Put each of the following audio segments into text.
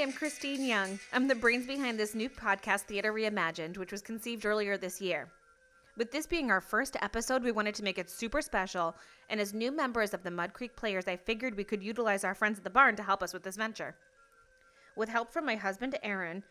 Hi, I'm Christine Young. I'm the brains behind this new podcast, Theater Reimagined, which was conceived earlier this year. With this being our first episode, we wanted to make it super special, and as new members of the Mud Creek Players, I figured we could utilize our friends at the barn to help us with this venture. With help from my husband, Aaron,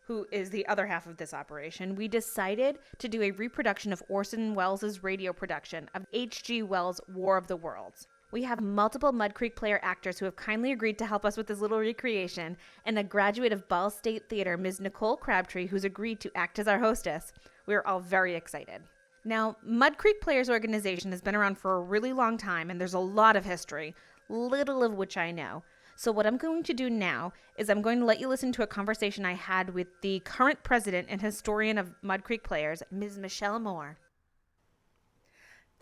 who is the other half of this operation, we decided to do a reproduction of Orson Welles' radio production of H.G. Wells' War of the Worlds. We have multiple Mud Creek player actors who have kindly agreed to help us with this little recreation, and a graduate of Ball State Theater, Ms. Nicole Crabtree, who's agreed to act as our hostess. We are all very excited. Now, Mud Creek Players Organization has been around for a really long time, and there's a lot of history, little of which I know. So what I'm going to do now is I'm going to let you listen to a conversation I had with the current president and historian of Mud Creek Players, Ms. Michelle Moore.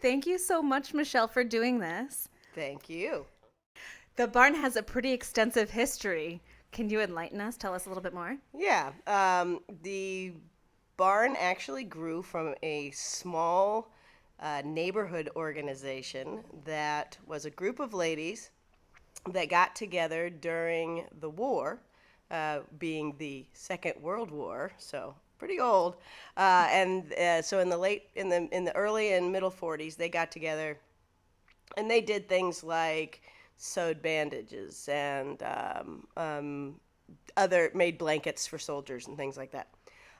Thank you so much, Michelle, for doing this. Thank you. The barn has a pretty extensive history. Can you enlighten us? Tell us a little bit more. Yeah, the barn actually grew from a small neighborhood organization that was a group of ladies that got together during the war, being the Second World War, so pretty old. So in the early and middle 40s, they got together, and they did things like sewed bandages and made blankets for soldiers and things like that.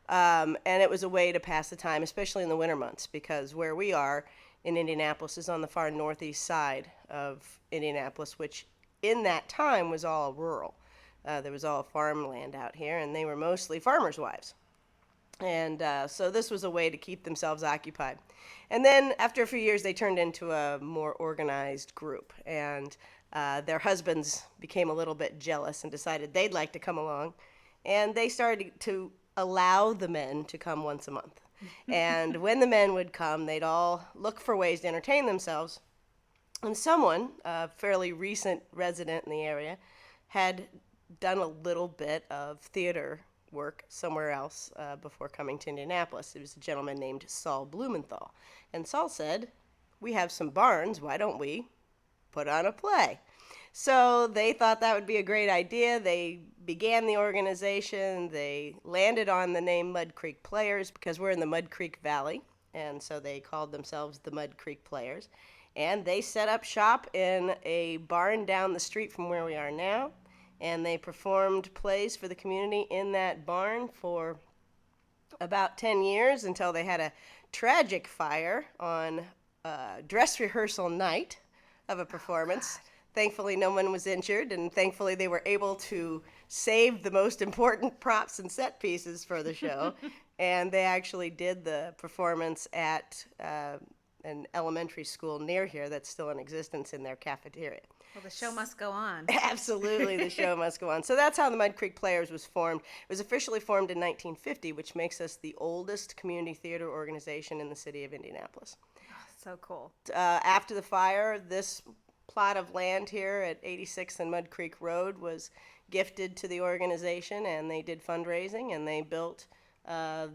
And it was a way to pass the time, especially in the winter months, because where we are in Indianapolis is on the far northeast side of Indianapolis, which in that time was all rural. There was all farmland out here, and they were mostly farmers' wives. And so this was a way to keep themselves occupied. And then after a few years, they turned into a more organized group. And their husbands became a little bit jealous and decided they'd like to come along. And they started to allow the men to come once a month. And when the men would come, they'd all look for ways to entertain themselves. And someone, a fairly recent resident in the area, had done a little bit of theater work somewhere else before coming to Indianapolis. It was a gentleman named Saul Blumenthal. And Saul said, "We have some barns, why don't we put on a play?" So they thought that would be a great idea. They began the organization. They landed on the name Mud Creek Players because we're in the Mud Creek Valley, and so they called themselves the Mud Creek Players. And they set up shop in a barn down the street from where we are now, and they performed plays for the community in that barn for about 10 years until they had a tragic fire on dress rehearsal night of a performance. Thankfully, no one was injured, and thankfully they were able to save the most important props and set pieces for the show. And they actually did the performance at an elementary school near here that's still in existence in their cafeteria. Well, the show must go on. Absolutely, the show must go on. So that's how the Mud Creek Players was formed. It was officially formed in 1950, which makes us the oldest community theater organization in the city of Indianapolis. Oh, so cool. After the fire, this plot of land here at 86th and Mud Creek Road was gifted to the organization, and they did fundraising, and they built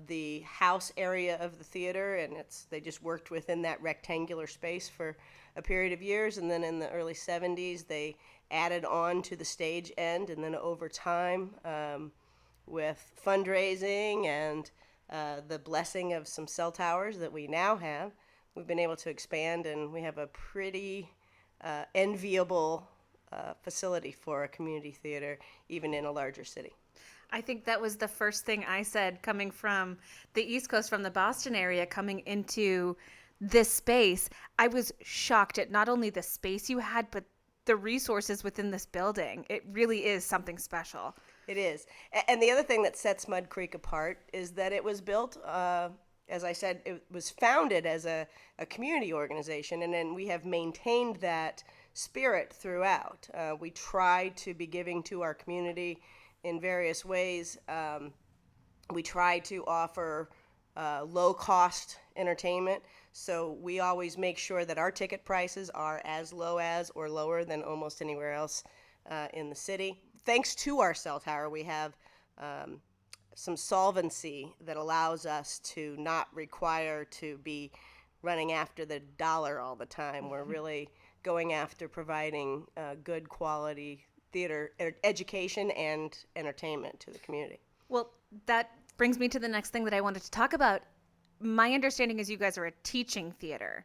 the house area of the theater, and they just worked within that rectangular space for a period of years. And then in the early 70s, they added on to the stage end, and then over time, with fundraising and the blessing of some cell towers that we now have, we've been able to expand, and we have a pretty enviable facility for a community theater, even in a larger city. I think that was the first thing I said coming from the East Coast, from the Boston area, coming into this space. I was shocked at not only the space you had, but the resources within this building. It really is something special. It is. And the other thing that sets Mud Creek apart is that it was built, as I said, it was founded as a community organization, and then we have maintained that spirit throughout. We try to be giving to our community in various ways. We try to offer low-cost entertainment, so we always make sure that our ticket prices are as low as or lower than almost anywhere else in the city. Thanks to our cell tower, we have some solvency that allows us to not require to be running after the dollar all the time. We're really going after providing good quality theater education and entertainment to the community. Well, that brings me to the next thing that I wanted to talk about. My understanding is you guys are a teaching theater,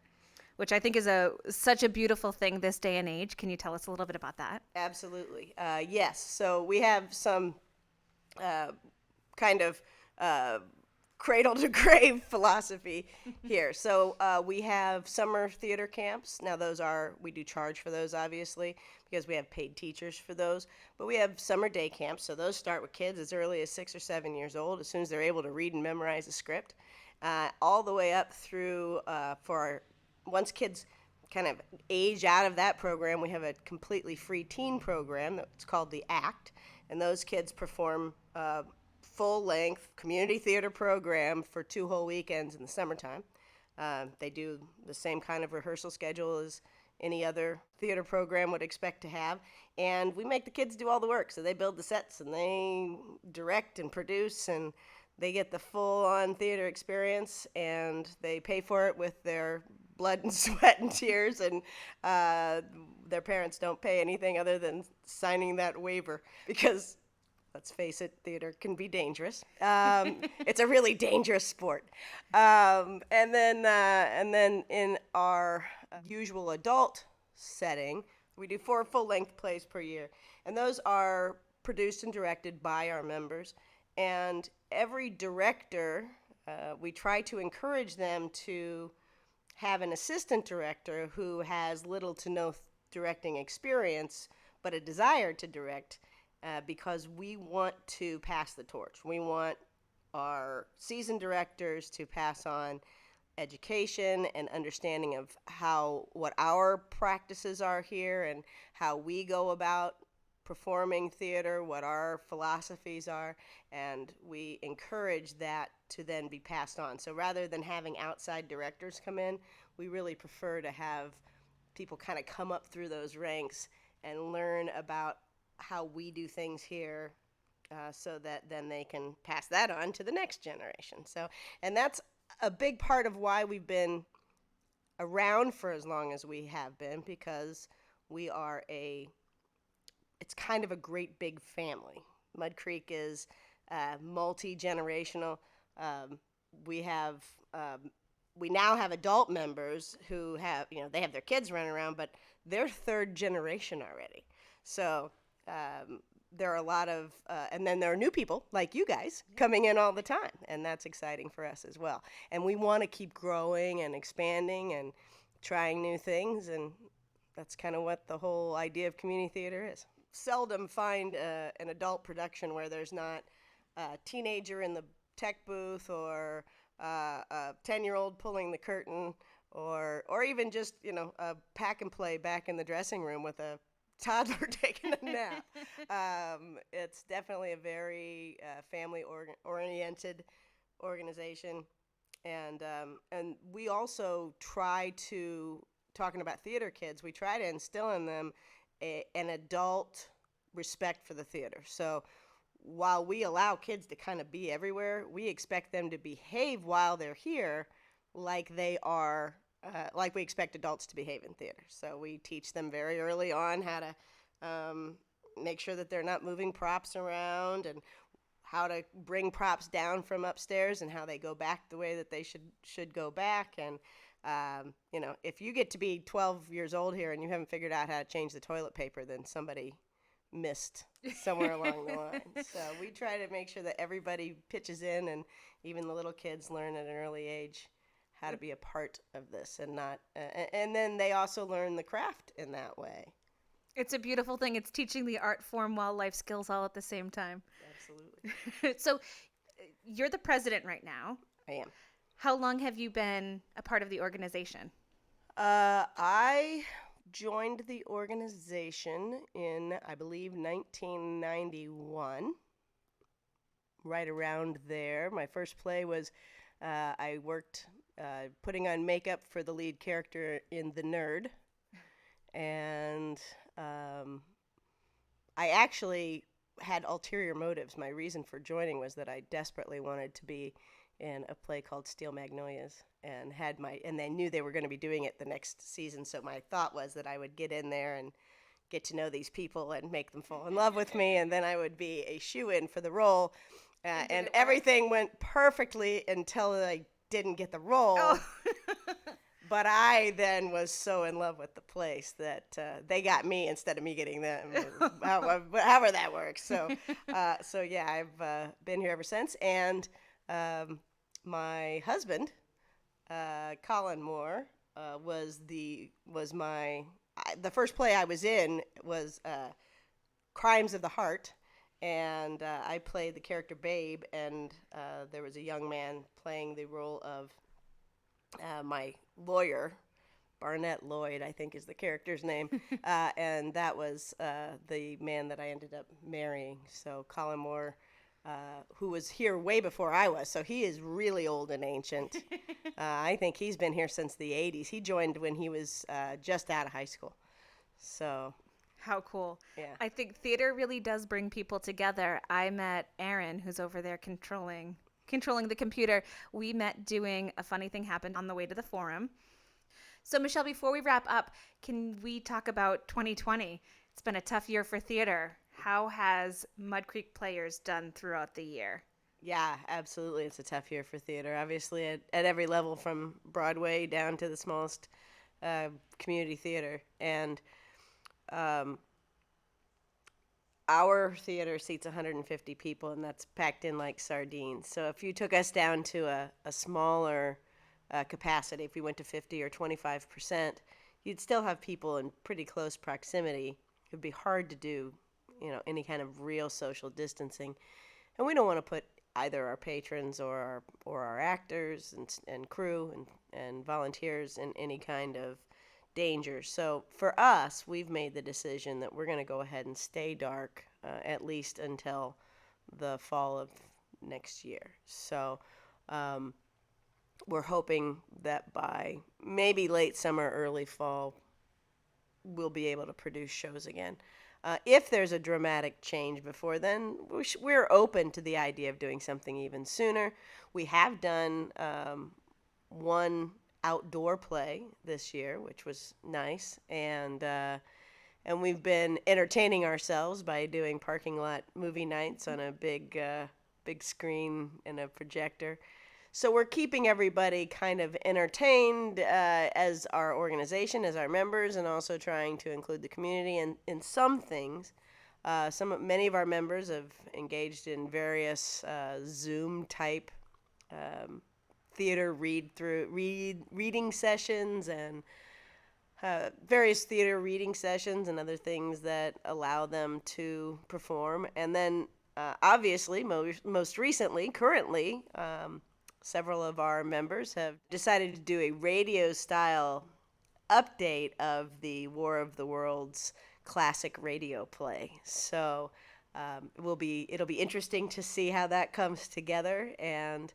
which I think is such a beautiful thing this day and age. Can you tell us a little bit about that? Absolutely. Yes. So we have some kind of cradle to grave philosophy here. So we have summer theater camps. Now we do charge for those, obviously, because we have paid teachers for those. But we have summer day camps. So those start with kids as early as 6 or 7 years old, as soon as they're able to read and memorize a script, all the way up through once kids kind of age out of that program, we have a completely free teen program that's called the ACT. And those kids perform full-length community theater program for 2 whole weekends in the summertime. They do the same kind of rehearsal schedule as any other theater program would expect to have. And we make the kids do all the work. So they build the sets and they direct and produce, and they get the full-on theater experience, and they pay for it with their blood and sweat and tears, and their parents don't pay anything other than signing that waiver, because let's face it, theater can be dangerous. It's a really dangerous sport. And then in our usual adult setting, we do 4 full-length plays per year, and those are produced and directed by our members. And every director, we try to encourage them to have an assistant director who has little to no directing experience, but a desire to direct, because we want to pass the torch. We want our seasoned directors to pass on education and understanding of what our practices are here and how we go about performing theater, what our philosophies are, and we encourage that to then be passed on. So rather than having outside directors come in, we really prefer to have people kind of come up through those ranks and learn about how we do things here, so that then they can pass that on to the next generation. And that's a big part of why we've been around for as long as we have been, because we are it's kind of a great big family. Mud Creek is multi-generational. We now have adult members who have, they have their kids running around, but they're 3rd generation already. So there are a lot of, and then there are new people like you guys coming in all the time, and that's exciting for us as well. And we want to keep growing and expanding and trying new things, and that's kind of what the whole idea of community theater is. Seldom find an adult production where there's not a teenager in the tech booth, or a 10-year-old pulling the curtain, or even just a pack and play back in the dressing room with a toddler taking a nap. It's definitely a very family oriented organization, and we also try to, talking about theater kids, we try to instill in them an adult respect for the theater. So while we allow kids to kind of be everywhere, we expect them to behave while they're here like they are, like we expect adults to behave in theater. So we teach them very early on how to make sure that they're not moving props around, and how to bring props down from upstairs, and how they go back the way that they should go back. And if you get to be 12 years old here and you haven't figured out how to change the toilet paper, then somebody missed somewhere along the line. So we try to make sure that everybody pitches in, and even the little kids learn at an early age how to be a part of this, and not, and then they also learn the craft in that way. It's a beautiful thing. It's teaching the art form while life skills all at the same time. Absolutely. So you're the president right now. I am. How long have you been a part of the organization? I joined the organization in, I believe, 1991, right around there. My first play was, I worked putting on makeup for the lead character in The Nerd, and I actually had ulterior motives. My reason for joining was that I desperately wanted to be in a play called Steel Magnolias, and they knew they were going to be doing it the next season. So my thought was that I would get in there and get to know these people and make them fall in love with me, and then I would be a shoo-in for the role. And everything went perfectly until I didn't get the role. Oh. But I then was so in love with the place that they got me instead of me getting them, however that works. So yeah, I've been here ever since. And my husband, Colin Moore, was the first play I was in was Crimes of the Heart, and I played the character Babe, and there was a young man playing the role of my lawyer, Barnett Lloyd, I think is the character's name, and that was the man that I ended up marrying. So Colin Moore, who was here way before I was, so he is really old and ancient. I think he's been here since the 80s. He joined when he was just out of high school. So how cool. Yeah. I think theater really does bring people together. I met Aaron, who's over there controlling the computer. We met doing A Funny Thing Happened on the way to the forum. So Michelle, before we wrap up, can we talk about 2020? It's been a tough year for theater. How has Mud Creek Players done throughout the year? Yeah, absolutely. It's a tough year for theater, obviously, at every level, from Broadway down to the smallest community theater. And our theater seats 150 people, and that's packed in like sardines. So if you took us down to a smaller capacity, if we went to 50 or 25%, you'd still have people in pretty close proximity. It would be hard to do, any kind of real social distancing. And we don't want to put either our patrons or our actors and crew and volunteers in any kind of danger. So for us, we've made the decision that we're going to go ahead and stay dark at least until the fall of next year. So we're hoping that by maybe late summer, early fall, we'll be able to produce shows again. If there's a dramatic change before then, we're open to the idea of doing something even sooner. We have done one outdoor play this year, which was nice, and we've been entertaining ourselves by doing parking lot movie nights on a big screen and a projector. So we're keeping everybody kind of entertained as our organization, as our members, and also trying to include the community in some things. Many of our members have engaged in various Zoom type theater reading sessions and various theater reading sessions and other things that allow them to perform. And then obviously, most recently, currently, several of our members have decided to do a radio-style update of the War of the Worlds classic radio play. So it'll be interesting to see how that comes together, and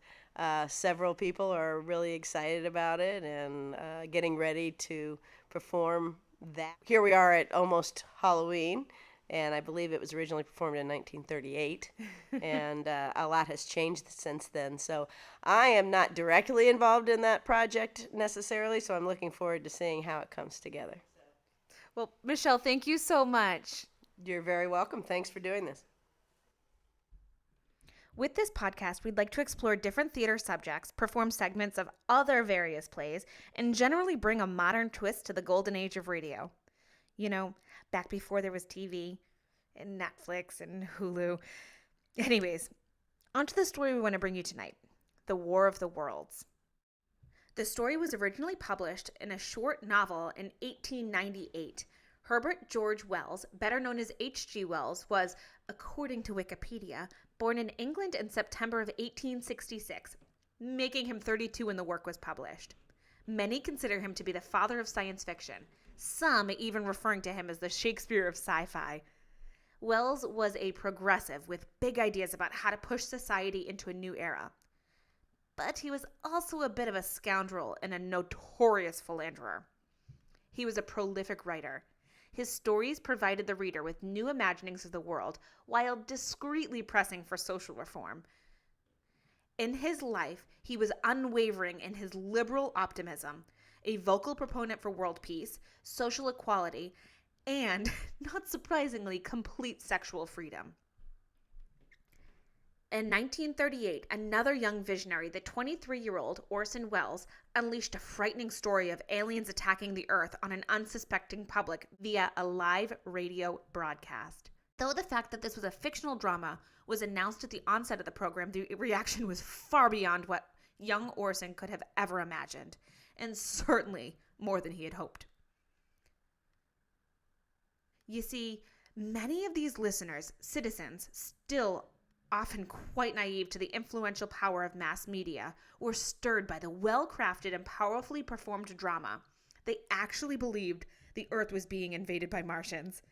several people are really excited about it and getting ready to perform that. Here we are at almost Halloween, and I believe it was originally performed in 1938, and a lot has changed since then. So I am not directly involved in that project necessarily, so I'm looking forward to seeing how it comes together. Well, Michelle, thank you so much. You're very welcome. Thanks for doing this. With this podcast, we'd like to explore different theater subjects, perform segments of other various plays, and generally bring a modern twist to the golden age of radio. Back before there was TV and Netflix and Hulu. Anyways, onto the story we want to bring you tonight, The War of the Worlds. The story was originally published in a short novel in 1898. Herbert George Wells, better known as H.G. Wells, was, according to Wikipedia, born in England in September of 1866, making him 32 when the work was published. Many consider him to be the father of science fiction, some even referring to him as the Shakespeare of sci-fi. Wells was a progressive with big ideas about how to push society into a new era. But he was also a bit of a scoundrel and a notorious philanderer. He was a prolific writer. His stories provided the reader with new imaginings of the world while discreetly pressing for social reform. In his life, he was unwavering in his liberal optimism, a vocal proponent for world peace, social equality, and, not surprisingly, complete sexual freedom. In 1938, another young visionary, the 23-year-old Orson Welles, unleashed a frightening story of aliens attacking the Earth on an unsuspecting public via a live radio broadcast. Though the fact that this was a fictional drama was announced at the onset of the program, the reaction was far beyond what young Orson could have ever imagined, and certainly more than he had hoped. You see, many of these listeners, citizens, still often quite naive to the influential power of mass media, were stirred by the well-crafted and powerfully performed drama. They actually believed the Earth was being invaded by Martians.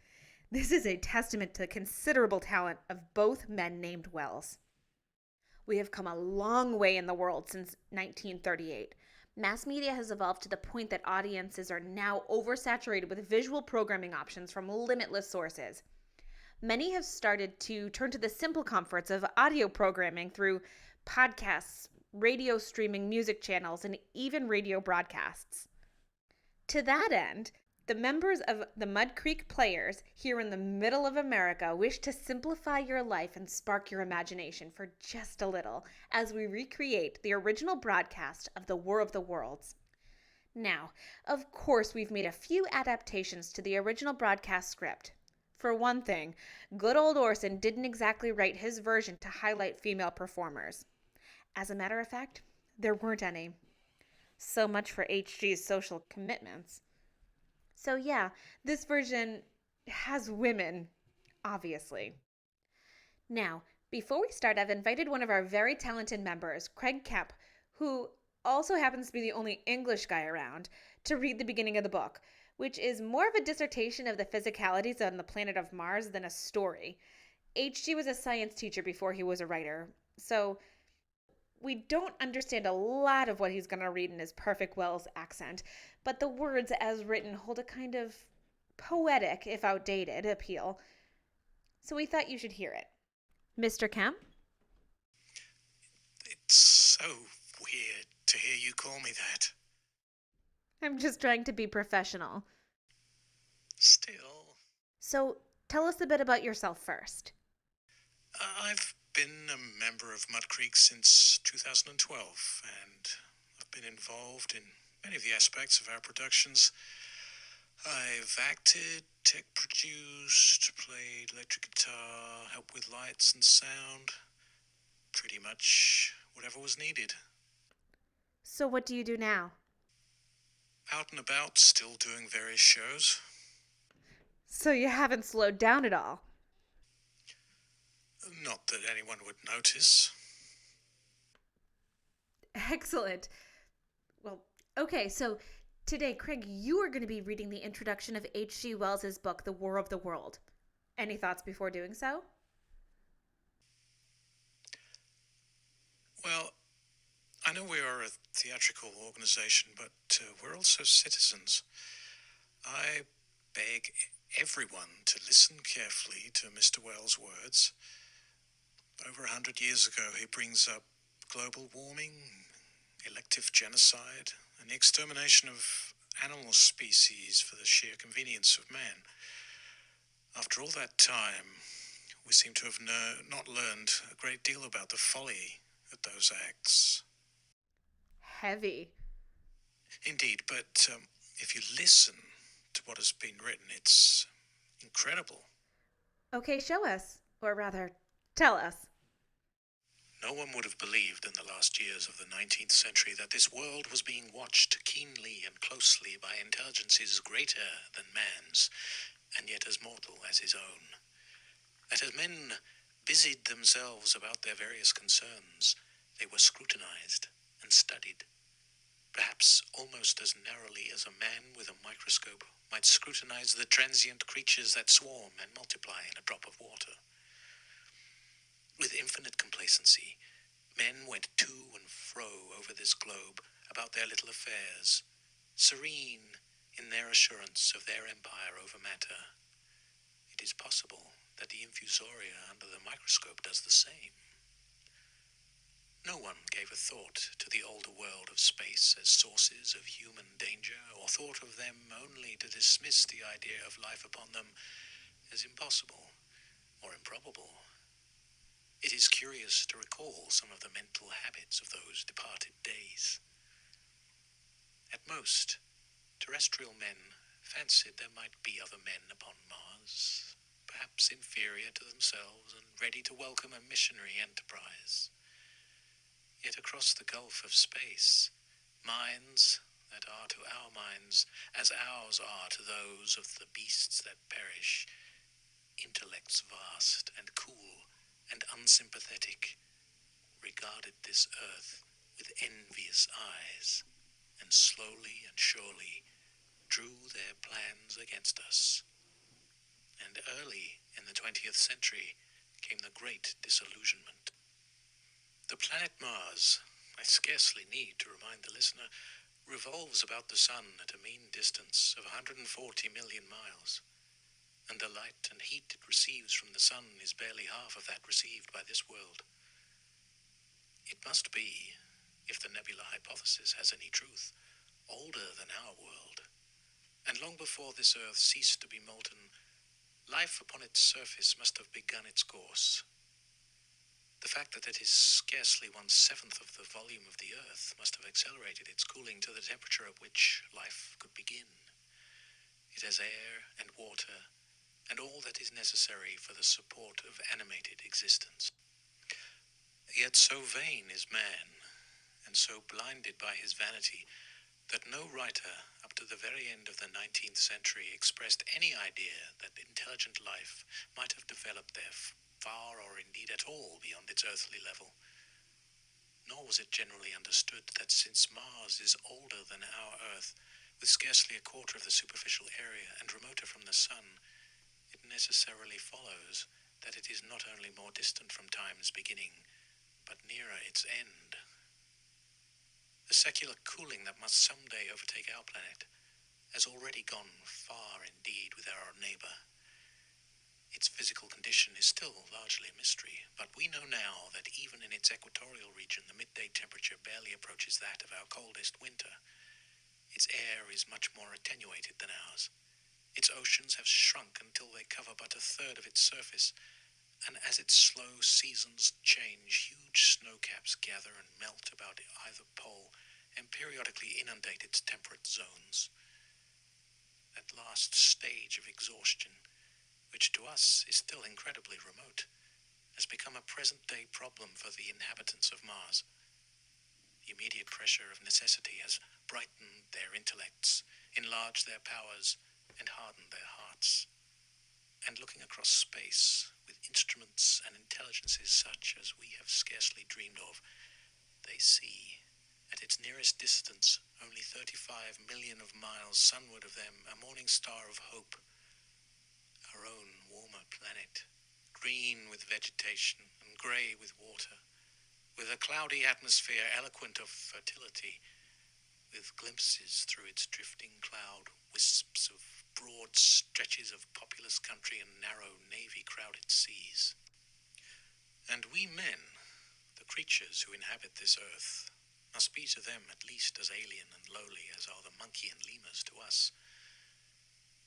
This is a testament to the considerable talent of both men named Welles. We have come a long way in the world since 1938. Mass media has evolved to the point that audiences are now oversaturated with visual programming options from limitless sources. Many have started to turn to the simple comforts of audio programming through podcasts, radio streaming music channels, and even radio broadcasts. To that end, the members of the Mud Creek Players here in the middle of America wish to simplify your life and spark your imagination for just a little as we recreate the original broadcast of the War of the Worlds. Now, of course, we've made a few adaptations to the original broadcast script. For one thing, good old Orson didn't exactly write his version to highlight female performers. As a matter of fact, there weren't any. So much for HG's social commitments. So yeah, this version has women, obviously. Now, before we start, I've invited one of our very talented members, Craig Kemp, who also happens to be the only English guy around, to read the beginning of the book, which is more of a dissertation of the physicalities on the planet of Mars than a story. HG was a science teacher before he was a writer, so we don't understand a lot of what he's going to read in his perfect Wells accent, but the words as written hold a kind of poetic, if outdated, appeal. So we thought you should hear it. Mr. Kemp? It's so weird to hear you call me that. I'm just trying to be professional. Still. So tell us a bit about yourself first. I've been a member of Mud Creek since 2012, and I've been involved in many of the aspects of our productions. I've acted, tech produced, played electric guitar, helped with lights and sound. Pretty much whatever was needed. So what do you do now? Out and about, still doing various shows. So you haven't slowed down at all? Not that anyone would notice. Excellent. Well, okay, so today, Craig, you are going to be reading the introduction of H.G. Wells' book, The War of the World. Any thoughts before doing so? Well, I know we are a theatrical organization, but we're also citizens. I beg everyone to listen carefully to Mr. Wells' words. Over 100 years ago, he brings up global warming, elective genocide, and the extermination of animal species for the sheer convenience of man. After all that time, we seem to have not learned a great deal about the folly of those acts. Heavy. Indeed, but if you listen to what has been written, it's incredible. Okay, show us. Or rather, tell us. No one would have believed in the last years of the 19th century that this world was being watched keenly and closely by intelligences greater than man's, and yet as mortal as his own. That as men busied themselves about their various concerns, they were scrutinized and studied, perhaps almost as narrowly as a man with a microscope might scrutinize the transient creatures that swarm and multiply in a drop of water. With infinite complacency, men went to and fro over this globe about their little affairs, serene in their assurance of their empire over matter. It is possible that the infusoria under the microscope does the same. No one gave a thought to the older world of space as sources of human danger, or thought of them only to dismiss the idea of life upon them as impossible or improbable. It is curious to recall some of the mental habits of those departed days. At most, terrestrial men fancied there might be other men upon Mars, perhaps inferior to themselves and ready to welcome a missionary enterprise. Yet across the gulf of space, minds that are to our minds as ours are to those of the beasts that perish, intellects vast and cool and unsympathetic, regarded this earth with envious eyes, and slowly and surely drew their plans against us. And early in the 20th century came the Great Disillusionment. The planet Mars, I scarcely need to remind the listener, revolves about the Sun at a mean distance of 140 million miles, and the light and heat it receives from the Sun is barely half of that received by this world. It must be, if the nebula hypothesis has any truth, older than our world, and long before this Earth ceased to be molten, life upon its surface must have begun its course. The fact that it is scarcely 1/7 of the volume of the Earth must have accelerated its cooling to the temperature at which life could begin. It has air and water, and all that is necessary for the support of animated existence. Yet so vain is man, and so blinded by his vanity, that no writer up to the very end of the 19th century expressed any idea that intelligent life might have developed there far or indeed at all beyond its earthly level. Nor was it generally understood that since Mars is older than our Earth, with scarcely a quarter of the superficial area and remoter from the Sun, it necessarily follows that it is not only more distant from time's beginning, but nearer its end. The secular cooling that must someday overtake our planet has already gone far indeed with our neighbor. Its physical condition is still largely a mystery, but we know now that even in its equatorial region, the midday temperature barely approaches that of our coldest winter. Its air is much more attenuated than ours. Its oceans have shrunk until they cover but a third of its surface, and as its slow seasons change, huge snowcaps gather and melt about either pole and periodically inundate its temperate zones. That last stage of exhaustion, which to us is still incredibly remote, has become a present-day problem for the inhabitants of Mars. The immediate pressure of necessity has brightened their intellects, enlarged their powers, and hardened their hearts. And looking across space, with instruments and intelligences such as we have scarcely dreamed of, they see, at its nearest distance, only 35 million of miles sunward of them, a morning star of hope, our own warmer planet, green with vegetation and grey with water, with a cloudy atmosphere eloquent of fertility, with glimpses through its drifting cloud wisps of broad stretches of populous country and narrow navy-crowded seas. And we men, the creatures who inhabit this earth, must be to them at least as alien and lowly as are the monkey and lemurs to us.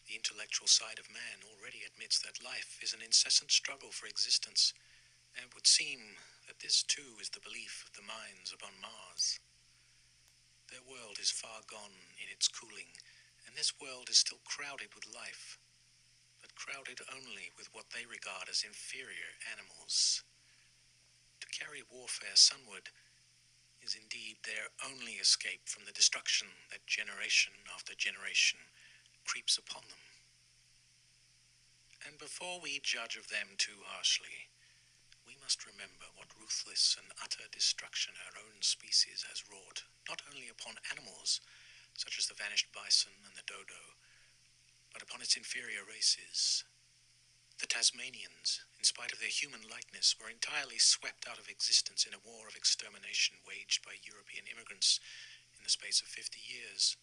The intellectual side of man already admits that life is an incessant struggle for existence, and it would seem that this too is the belief of the minds upon Mars. Their world is far gone in its cooling, and this world is still crowded with life, but crowded only with what they regard as inferior animals. To carry warfare sunward is indeed their only escape from the destruction that generation after generation creeps upon them. And before we judge of them too harshly, we must remember what ruthless and utter destruction our own species has wrought, not only upon animals, such as the vanished bison and the dodo, but upon its inferior races. The Tasmanians, in spite of their human likeness, were entirely swept out of existence in a war of extermination waged by European immigrants in the space of 50 years.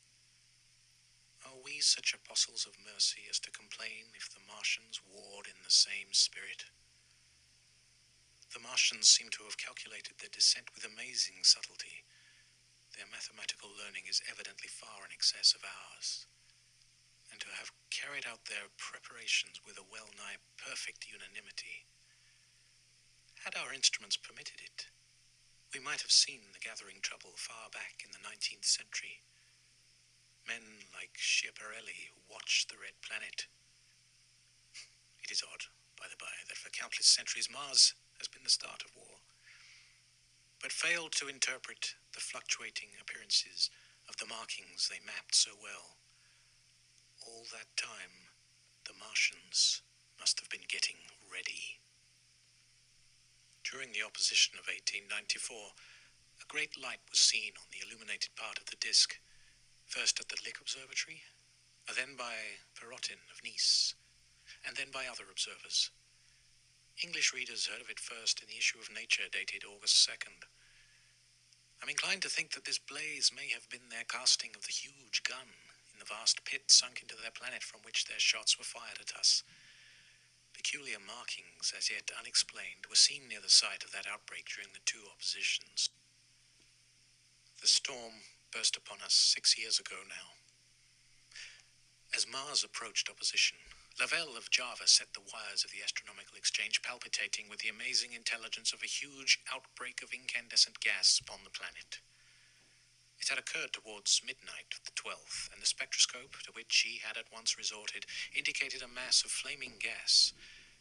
Are we such apostles of mercy as to complain if the Martians warred in the same spirit? The Martians seem to have calculated their descent with amazing subtlety. Their mathematical learning is evidently far in excess of ours. And to have carried out their preparations with a well-nigh perfect unanimity. Had our instruments permitted it, we might have seen the gathering trouble far back in the 19th century. Men like Schiaparelli watched the Red Planet. It is odd, by the by, that for countless centuries Mars has been the start of war, but failed to interpret the fluctuating appearances of the markings they mapped so well. All that time, the Martians must have been getting ready. During the opposition of 1894, a great light was seen on the illuminated part of the disk, first at the Lick Observatory, then by Perrotin of Nice, and then by other observers. English readers heard of it first in the issue of Nature dated August 2nd. I'm inclined to think that this blaze may have been their casting of the huge gun in the vast pit sunk into their planet from which their shots were fired at us. Peculiar markings, as yet unexplained, were seen near the site of that outbreak during the two oppositions. The storm burst upon us 6 years ago now. As Mars approached opposition, Lavelle of Java set the wires of the astronomical exchange palpitating with the amazing intelligence of a huge outbreak of incandescent gas upon the planet. It had occurred towards midnight of the 12th, and the spectroscope, to which he had at once resorted, indicated a mass of flaming gas,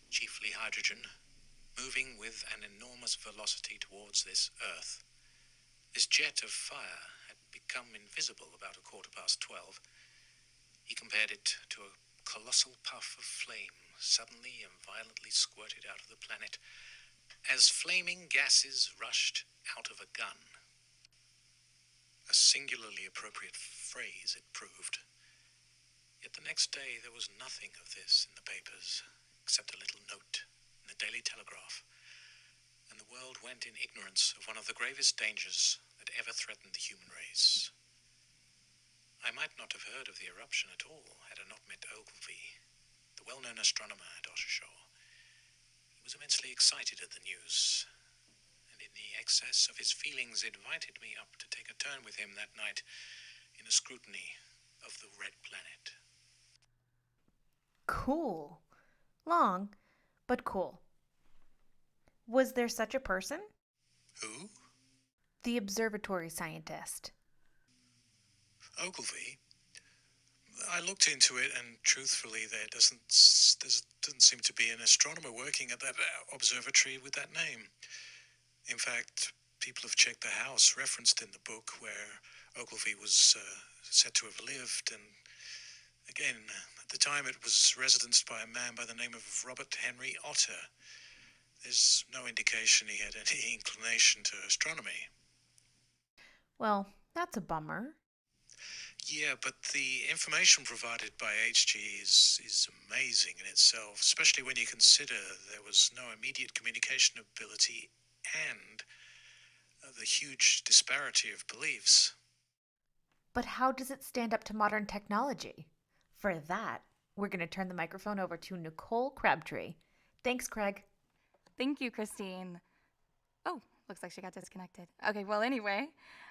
chiefly hydrogen, moving with an enormous velocity towards this Earth. This jet of fire had become invisible about 12:15. He compared it to a colossal puff of flame suddenly and violently squirted out of the planet, as flaming gases rushed out of a gun. A singularly appropriate phrase it proved. Yet the next day there was nothing of this in the papers, except a little note in the Daily Telegraph, and the world went in ignorance of one of the gravest dangers that ever threatened the human race. I might not have heard of the eruption at all had I not met Ogilvy, the well-known astronomer at Ottershaw. He was immensely excited at the news, and in the excess of his feelings invited me up to take a turn with him that night in a scrutiny of the Red Planet. Cool. Long, but cool. Was there such a person? Who? The observatory scientist. Ogilvy? I looked into it, and truthfully, there doesn't seem to be an astronomer working at that observatory with that name. In fact, people have checked the house referenced in the book where Ogilvy was said to have lived, and again, at the time it was residenced by a man by the name of Robert Henry Otter. There's no indication he had any inclination to astronomy. Well, that's a bummer. Yeah, but the information provided by HG is amazing in itself, especially when you consider there was no immediate communication ability and the huge disparity of beliefs. But how does it stand up to modern technology? For that, we're going to turn the microphone over to Nicole Crabtree. Thanks, Craig. Thank you, Christine. Oh, looks like she got disconnected. Okay, well, anyway,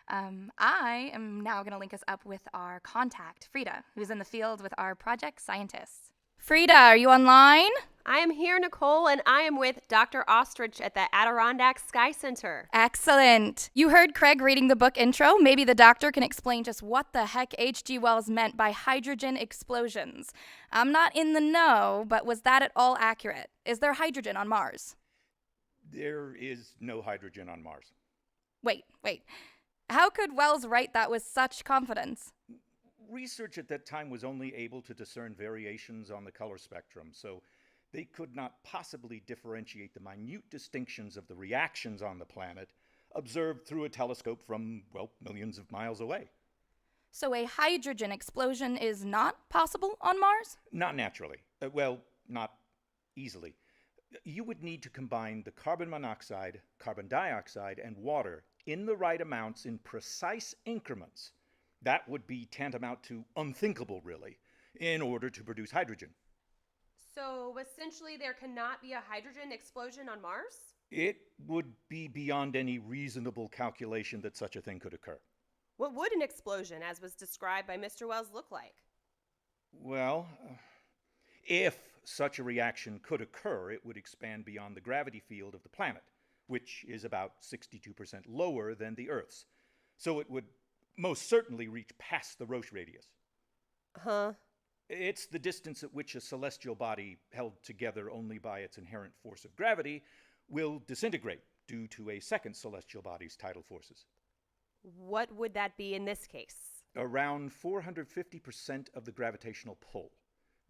I am now going to link us up with our contact, Frida, who's in the field with our project scientists. Frida, are you online? I am here, Nicole, and I am with Dr. Ostrich at the Adirondack Sky Center. Excellent. You heard Craig reading the book intro. Maybe the doctor can explain just what the heck H.G. Wells meant by hydrogen explosions. I'm not in the know, but was that at all accurate? Is there hydrogen on Mars? There is no hydrogen on Mars. Wait. How could Wells write that with such confidence? Research at that time was only able to discern variations on the color spectrum, so they could not possibly differentiate the minute distinctions of the reactions on the planet observed through a telescope from, well, millions of miles away. So a hydrogen explosion is not possible on Mars? Not naturally. Not easily. You would need to combine the carbon monoxide, carbon dioxide, and water in the right amounts in precise increments. That would be tantamount to unthinkable, really, in order to produce hydrogen. So essentially there cannot be a hydrogen explosion on Mars? It would be beyond any reasonable calculation that such a thing could occur. What would an explosion, as was described by Mr. Wells, look like? Well, if such a reaction could occur, it would expand beyond the gravity field of the planet, which is about 62% lower than the Earth's. So it would most certainly reach past the Roche radius. Huh? It's the distance at which a celestial body, held together only by its inherent force of gravity, will disintegrate due to a second celestial body's tidal forces. What would that be in this case? Around 450% of the gravitational pull.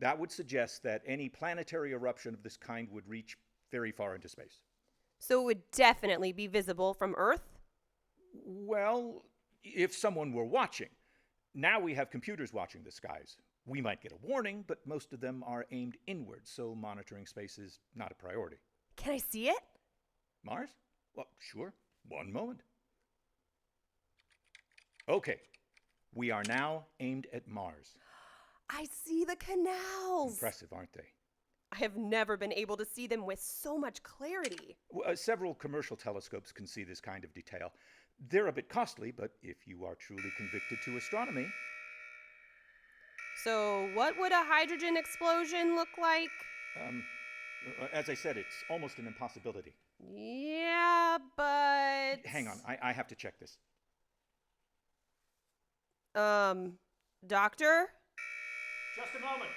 That would suggest that any planetary eruption of this kind would reach very far into space. So it would definitely be visible from Earth? Well, if someone were watching. Now we have computers watching the skies. We might get a warning, but most of them are aimed inward, so monitoring space is not a priority. Can I see it? Mars? Well, sure. One moment. Okay. We are now aimed at Mars. I see the canals. Impressive, aren't they? I have never been able to see them with so much clarity. Several commercial telescopes can see this kind of detail. They're a bit costly, but if you are truly convicted to astronomy... So what would a hydrogen explosion look like? As I said, it's almost an impossibility. Yeah, but... Hang on, I have to check this. Doctor? Just a moment.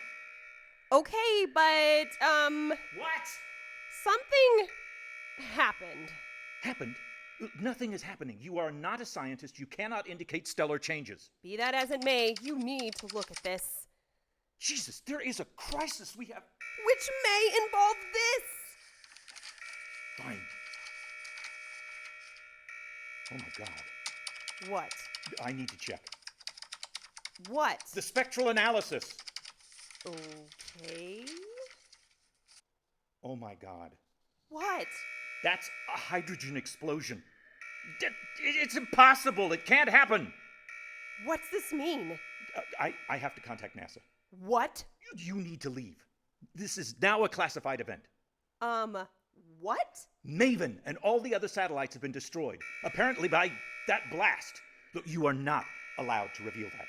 Okay, but, What? something happened. Happened? Nothing is happening. You are not a scientist. You cannot indicate stellar changes. Be that as it may, you need to look at this. Jesus, there is a crisis. We have... Which may involve this! Fine. Oh my God. What? I need to check. What? The spectral analysis. Okay. Oh my God. What? That's a hydrogen explosion. It's impossible. It can't happen. What's this mean? I have to contact NASA. What? You need to leave. This is now a classified event. What? Maven and all the other satellites have been destroyed, apparently by that blast. Look, you are not allowed to reveal that.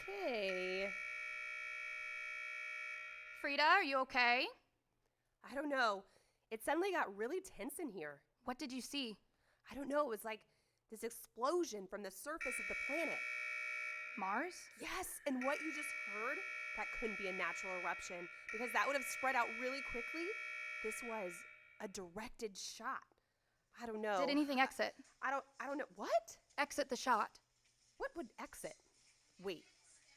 Okay. Frida, are you okay? I don't know. It suddenly got really tense in here. What did you see? I don't know. It was like this explosion from the surface of the planet. Mars? Yes, and what you just heard, that couldn't be a natural eruption because that would have spread out really quickly. This was a directed shot. I don't know. Did anything exit? I don't know. What? Exit the shot. What would exit? Wait.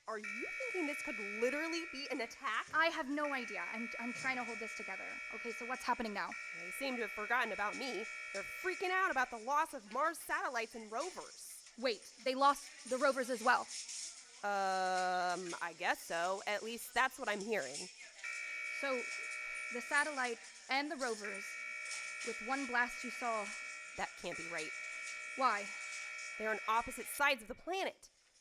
Are you thinking this could literally be an attack? I have no idea. I'm trying to hold this together. Okay, so what's happening now? They seem to have forgotten about me. They're freaking out about the loss of Mars satellites and rovers. Wait, they lost the rovers as well. I guess so. At least that's what I'm hearing. So, the satellite and the rovers, with one blast you saw. That can't be right. Why? They're on opposite sides of the planet.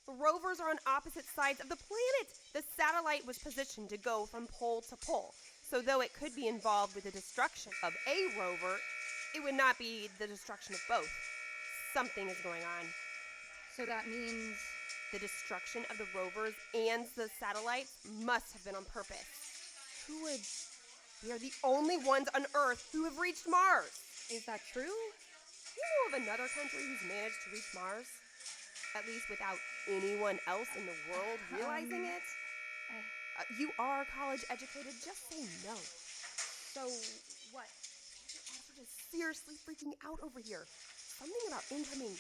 The rovers are on opposite sides of the planet. The satellite was positioned to go from pole to pole. So though it could be involved with the destruction of a rover, it would not be the destruction of both. Something is going on. So that means... The destruction of the rovers and the satellites must have been on purpose. Who would... We are the only ones on Earth who have reached Mars. Is that true? You know of another country who's managed to reach Mars? At least without anyone else in the world realizing it? You are college educated, just say no. So, what? Astrid is seriously freaking out over here. Something about incoming...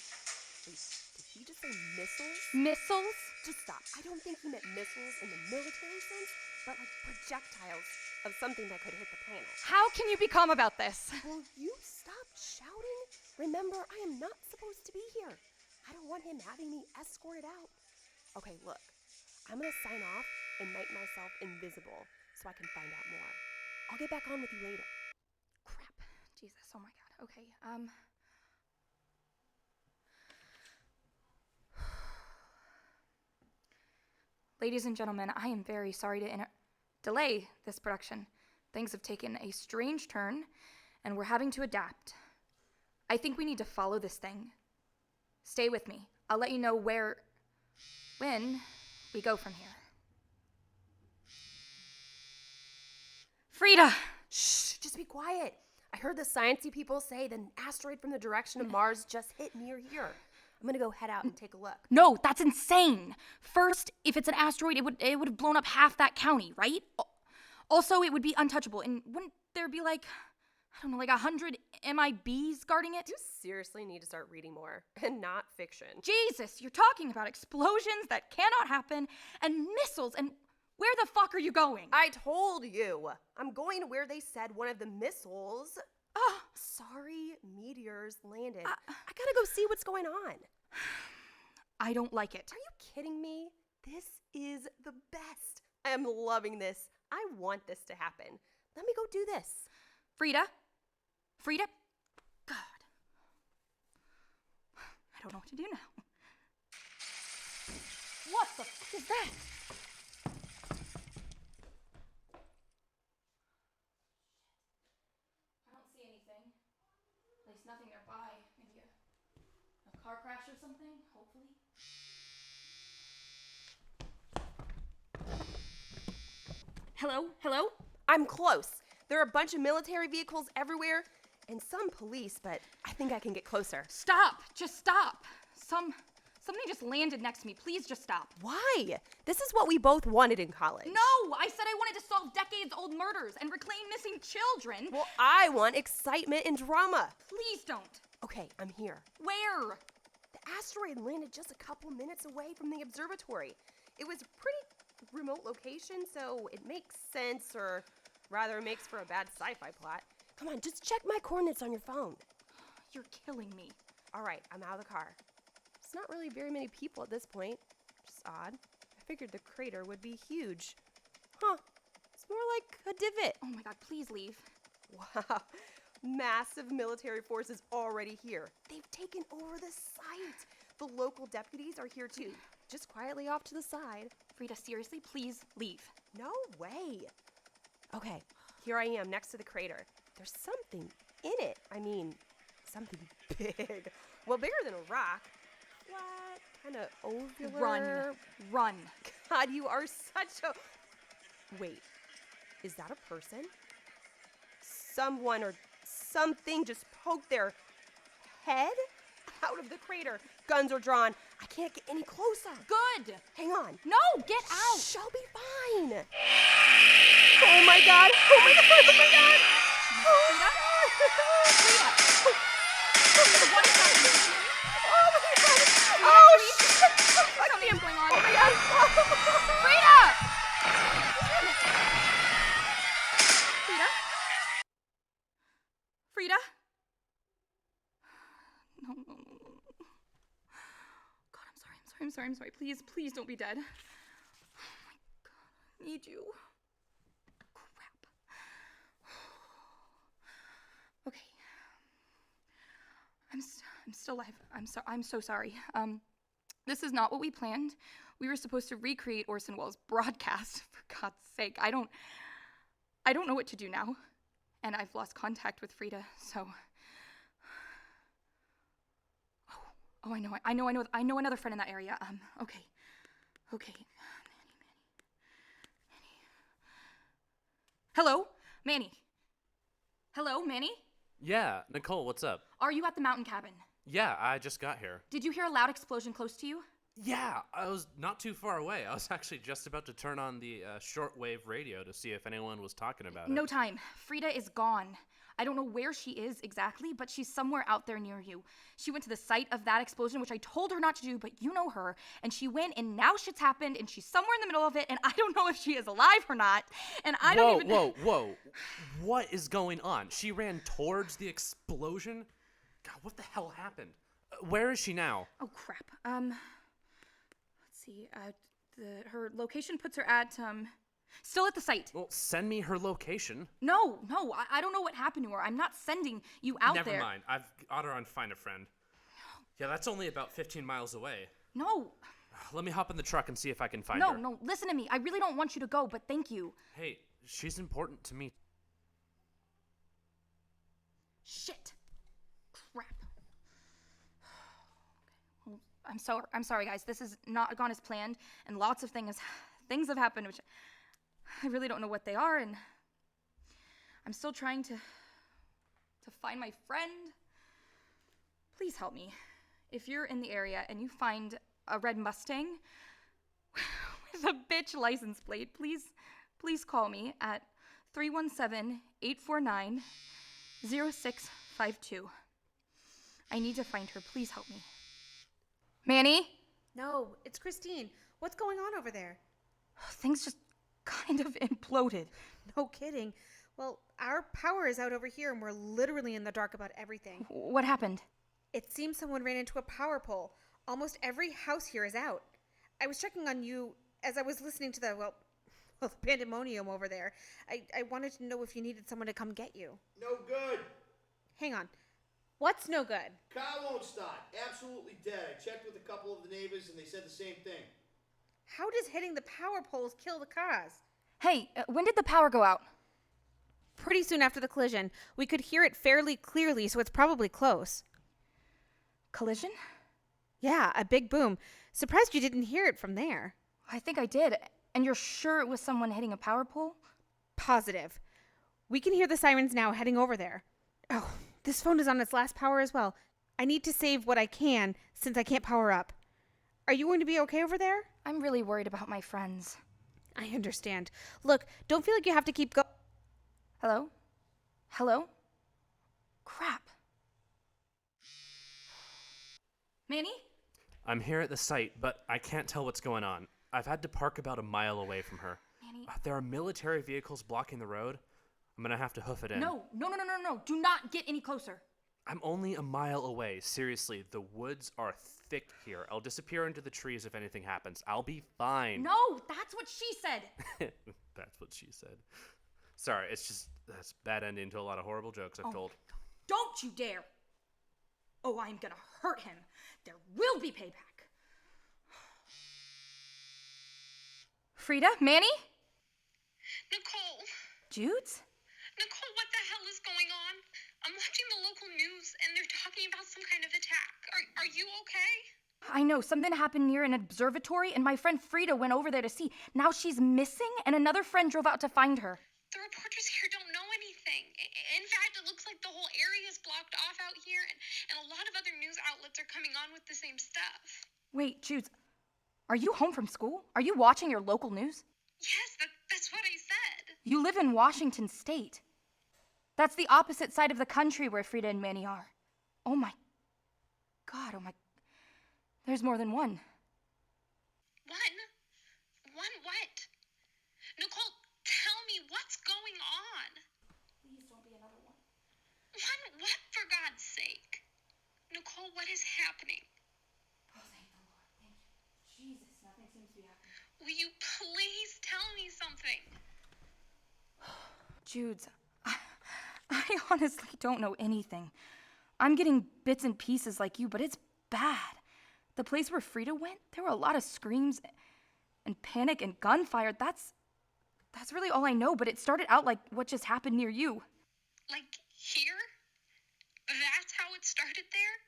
Wait, did he just say missiles? Missiles? Just stop. I don't think he meant missiles in the military sense, but like projectiles of something that could hit the planet. How can you be calm about this? Will you stop shouting? Remember, I am not supposed to be here. I don't want him having me escorted out. Okay, look. I'm gonna sign off and make myself invisible so I can find out more. I'll get back on with you later. Crap. Jesus, oh my God. Okay, Ladies and gentlemen, I am very sorry to delay this production. Things have taken a strange turn, and we're having to adapt. I think we need to follow this thing. Stay with me. I'll let you know when we go from here. Frida! Shh, just be quiet. I heard the sciencey people say that an asteroid from the direction of Mars just hit near here. I'm gonna go head out and take a look. No, that's insane. First, if it's an asteroid, it would have blown up half that county, right? Also, it would be untouchable, and wouldn't there be like 100 MIBs guarding it? You seriously need to start reading more, and not fiction. Jesus, you're talking about explosions that cannot happen, and missiles, and where the fuck are you going? I told you. I'm going to where they said one of the missiles. Sorry, meteors landed. I gotta go see what's going on. I don't like it. Are you kidding me? This is the best. I am loving this. I want this to happen. Let me go do this. Frida? God. I don't know what to do now. What the fuck is that? I don't see anything. At least nothing nearby. Maybe a car crash or something, hopefully. Hello? I'm close. There are a bunch of military vehicles everywhere and some police, but I think I can get closer. Stop! Just stop! Something just landed next to me. Please just stop. Why? This is what we both wanted in college. No! I said I wanted to solve decades-old murders and reclaim missing children. Well, I want excitement and drama. Please don't. Okay, I'm here. Where? The asteroid landed just a couple minutes away from the observatory. It was a pretty remote location, so it makes sense, or rather makes for a bad sci-fi plot. Come on, just check my coordinates on your phone. You're killing me. All right, I'm out of the car. It's not really very many people at this point. Just odd. I figured the crater would be huge. Huh. It's more like a divot. Oh my god, please leave. Wow. Massive military forces already here. They've taken over the site. The local deputies are here too. Just quietly off to the side. Frida, seriously, please leave. No way. Okay, here I am next to the crater. There's something in it. I mean, something big. Well, bigger than a rock. Flat, kind of ovular. Run. God, you are such a... Wait, is that a person? Someone or something just poked their head out of the crater. Guns are drawn. I can't get any closer. Good. Hang on. No, get out. Shh, I'll be fine. Oh my god. Oh my god. Oh my god. Frida? Frida, what is happening? Oh my god. Frida, Oh please. shit. Something's going on. Oh my god. Frida! Frida? No. God, I'm sorry. Please don't be dead. Oh my god, I need you. Crap. Okay. I'm still alive. I'm so sorry. This is not what we planned. We were supposed to recreate Orson Welles' broadcast. For God's sake, I don't know what to do now, and I've lost contact with Frida. So, oh, I know another friend in that area. Okay. Manny. Hello, Manny. Yeah, Nicole, what's up? Are you at the mountain cabin? Yeah, I just got here. Did you hear a loud explosion close to you? Yeah, I was not too far away. I was actually just about to turn on the shortwave radio to see if anyone was talking about it. No time. Frida is gone. I don't know where she is exactly, but she's somewhere out there near you. She went to the site of that explosion, which I told her not to do, but you know her. And she went, and now shit's happened, and she's somewhere in the middle of it, and I don't know if she is alive or not. And I don't even... Whoa. What is going on? She ran towards the explosion? God, what the hell happened? Where is she now? Oh, crap. Let's see. Her location puts her at, still at the site. Well, send me her location. No, I don't know what happened to her. I'm not sending you out there. Never mind. I've got her on Find a Friend. Yeah, that's only about 15 miles away. No. Let me hop in the truck and see if I can find her. No, listen to me. I really don't want you to go, but thank you. Hey, she's important to me. Shit. Crap. Well, I'm sorry, guys. This has not gone as planned, and lots of things have happened, which I really don't know what they are, and I'm still trying to find my friend. Please help me. If you're in the area and you find a red Mustang with a bitch license plate, please call me at 317-849-0652. I need to find her. Please help me. Manny? No, it's Christine. What's going on over there? Things just kind of imploded. No kidding. Well, our power is out over here and we're literally in the dark about everything. What happened? It seems someone ran into a power pole. Almost every house here is out. I was checking on you as I was listening to the pandemonium over there. I wanted to know if you needed someone to come get you. No good. Hang on. What's no good? Car won't start. Absolutely dead. I checked with a couple of the neighbors and they said the same thing. How does hitting the power poles kill the cars? Hey, when did the power go out? Pretty soon after the collision. We could hear it fairly clearly, so it's probably close. Collision? Yeah, a big boom. Surprised you didn't hear it from there. I think I did. And you're sure it was someone hitting a power pole? Positive. We can hear the sirens now heading over there. Oh, this phone is on its last power as well. I need to save what I can since I can't power up. Are you going to be okay over there? I'm really worried about my friends. I understand. Look, don't feel like you have to keep going. Hello? Hello? Crap. Manny? I'm here at the site, but I can't tell what's going on. I've had to park about a mile away from her. Manny? There are military vehicles blocking the road. I'm gonna have to hoof it in. No. Do not get any closer. I'm only a mile away. Seriously, the woods are thick here. I'll disappear into the trees if anything happens. I'll be fine. No, that's what she said. That's what she said. Sorry, that's bad ending to a lot of horrible jokes I've told. Don't you dare. Oh, I'm gonna hurt him. There will be payback. Frida? Manny? Nicole! Judes? Nicole, what the hell is going on? I'm watching the local news and they're talking about some kind of attack. Are you okay? I know, something happened near an observatory and my friend Frida went over there to see. Now she's missing and another friend drove out to find her. The reporters here don't know anything. In fact, it looks like the whole area is blocked off out here and a lot of other news outlets are coming on with the same stuff. Wait, Judes, are you home from school? Are you watching your local news? Yes, that's what I said. You live in Washington State. That's the opposite side of the country where Frida and Manny are. Oh my God, there's more than one. One? One what? Nicole, tell me what's going on. Please don't be another one. One what, for God's sake? Nicole, what is happening? Oh, thank the Lord. Thank you. Jesus, nothing seems to be happening. Will you please tell me something? Judes, I honestly don't know anything. I'm getting bits and pieces like you, but it's bad. The place where Frida went, there were a lot of screams and panic and gunfire. That's really all I know, but it started out like what just happened near you. Like here? That's how it started there?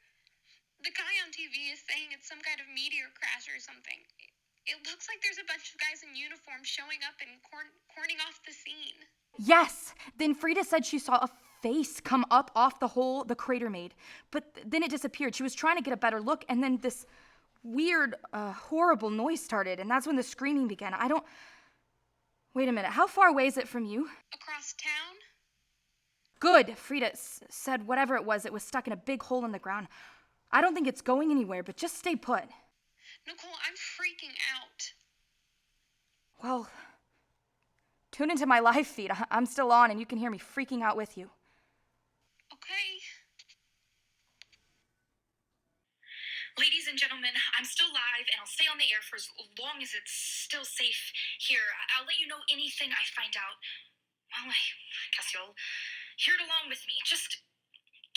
The guy on TV is saying it's some kind of meteor crash or something. It looks like there's a bunch of guys in uniform showing up and corning off the scene. Yes! Then Frida said she saw a face come up off the hole the crater made. But then it disappeared. She was trying to get a better look, and then this weird, horrible noise started, and that's when the screaming began. Wait a minute. How far away is it from you? Across town? Good. Frida said whatever it was stuck in a big hole in the ground. I don't think it's going anywhere, but just stay put. Nicole, I'm freaking out. Well, tune into my live feed. I'm still on, and you can hear me freaking out with you. Okay. Ladies and gentlemen, I'm still live, and I'll stay on the air for as long as it's still safe here. I'll let you know anything I find out. Well, I guess you'll hear it along with me. Just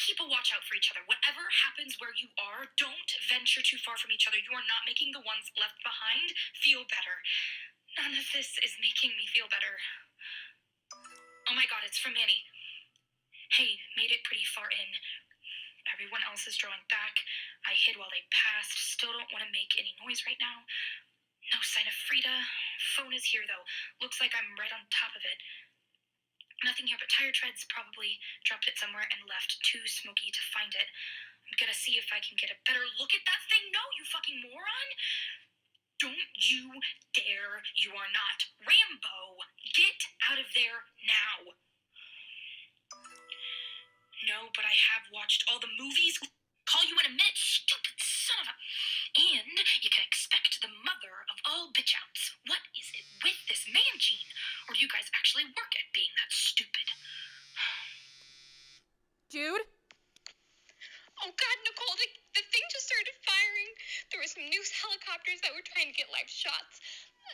keep a watch out for each other. Whatever happens where you are, don't venture too far from each other. You are not making the ones left behind feel better. None of this is making me feel better. Oh my God, it's from Manny. Hey, made it pretty far in. Everyone else is drawing back. I hid while they passed. Still don't want to make any noise right now. No sign of Frida. Phone is here, though. Looks like I'm right on top of it. Nothing here but tire treads. Probably dropped it somewhere and left. Too smoky to find it. I'm gonna see if I can get a better look at that thing. No, you fucking moron! Don't you dare. You are not Rambo. Get out of there now. No, but I have watched all the movies. Call you in a minute, stupid son of a... And you can expect the mother of all bitch outs. What is it with this man gene? Or do you guys actually work at being that stupid? Jude? Oh God, Nicole, the thing just started firing. There were some news helicopters that were trying to get live shots.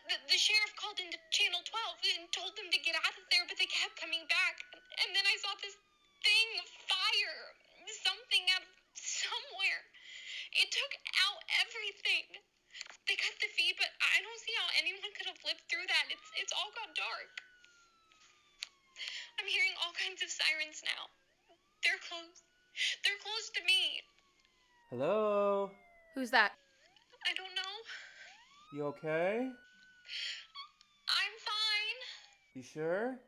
The sheriff called into Channel 12 and told them to get out of there, but they kept coming back. And then I saw this thing of fire, something out of somewhere. It took out everything. They cut the feed, but I don't see how anyone could have lived through that. It's all got dark. I'm hearing all kinds of sirens now. They're close. They're close to me. Hello? Who's that? I don't know. You okay? I'm fine. You sure?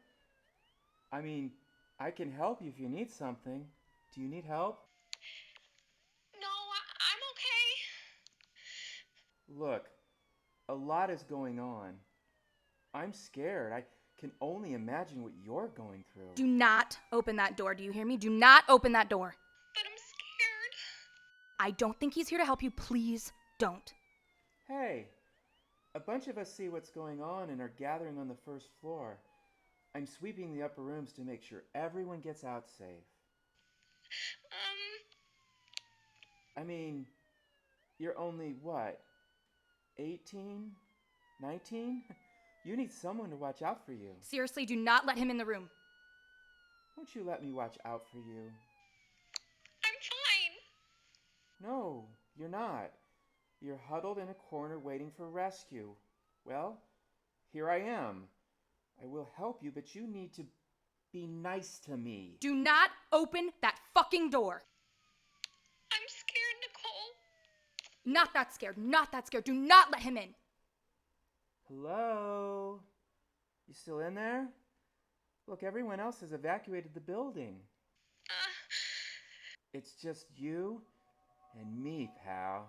I mean, I can help you if you need something. Do you need help? No, I'm okay. Look, a lot is going on. I'm scared. I can only imagine what you're going through. Do not open that door. Do you hear me? Do not open that door. But I'm scared. I don't think he's here to help you. Please don't. Hey, a bunch of us see what's going on and are gathering on the first floor. I'm sweeping the upper rooms to make sure everyone gets out safe. I mean, you're only, what, 18? 19? You need someone to watch out for you. Seriously, do not let him in the room. Won't you let me watch out for you? I'm fine. No, you're not. You're huddled in a corner waiting for rescue. Well, here I am. I will help you, but you need to be nice to me. Do not open that fucking door. I'm scared, Nicole. Not that scared. Not that scared. Do not let him in. Hello? You still in there? Look, everyone else has evacuated the building. It's just you and me, pal.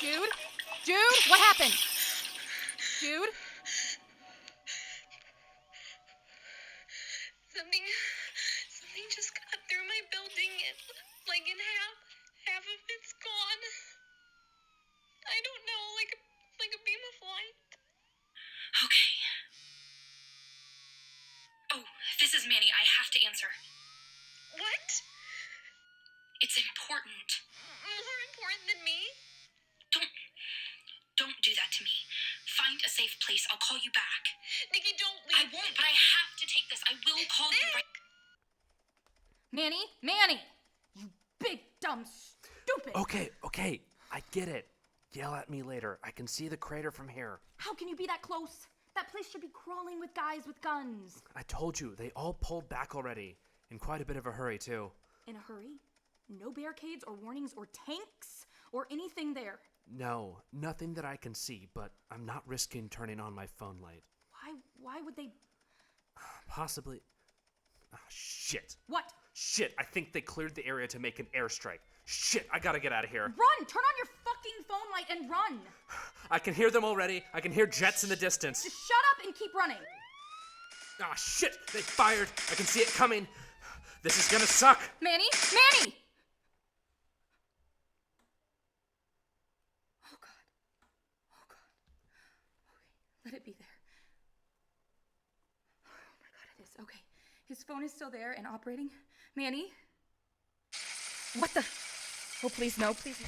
Jude? Jude? What happened? Jude? Something just got through my building. Like in half. Half of it's gone. I don't know, like a beam of light. Okay. Oh, this is Manny. I have to answer. What? It's important. More important than me? Don't do that to me. Find a safe place. I'll call you back. Nikki, don't leave. I won't, but I have to take this. I will call you right... Manny? Manny! You big, dumb, stupid! Okay. I get it. Yell at me later. I can see the crater from here. How can you be that close? That place should be crawling with guys with guns. I told you, they all pulled back already. In quite a bit of a hurry, too. In a hurry? No barricades or warnings or tanks or anything there. No, nothing that I can see, but I'm not risking turning on my phone light. Why would they... Possibly... Ah, shit. What? Shit, I think they cleared the area to make an airstrike. Shit, I gotta get out of here. Run! Turn on your fucking phone light and run! I can hear them already. I can hear jets in the distance. Just shut up and keep running. Ah, shit, they fired. I can see it coming. This is gonna suck. Manny? Manny! Oh, God. Okay, let it be there. Oh, my God, it is. Okay, his phone is still there and operating. Manny? What the? Oh, please, no, please. It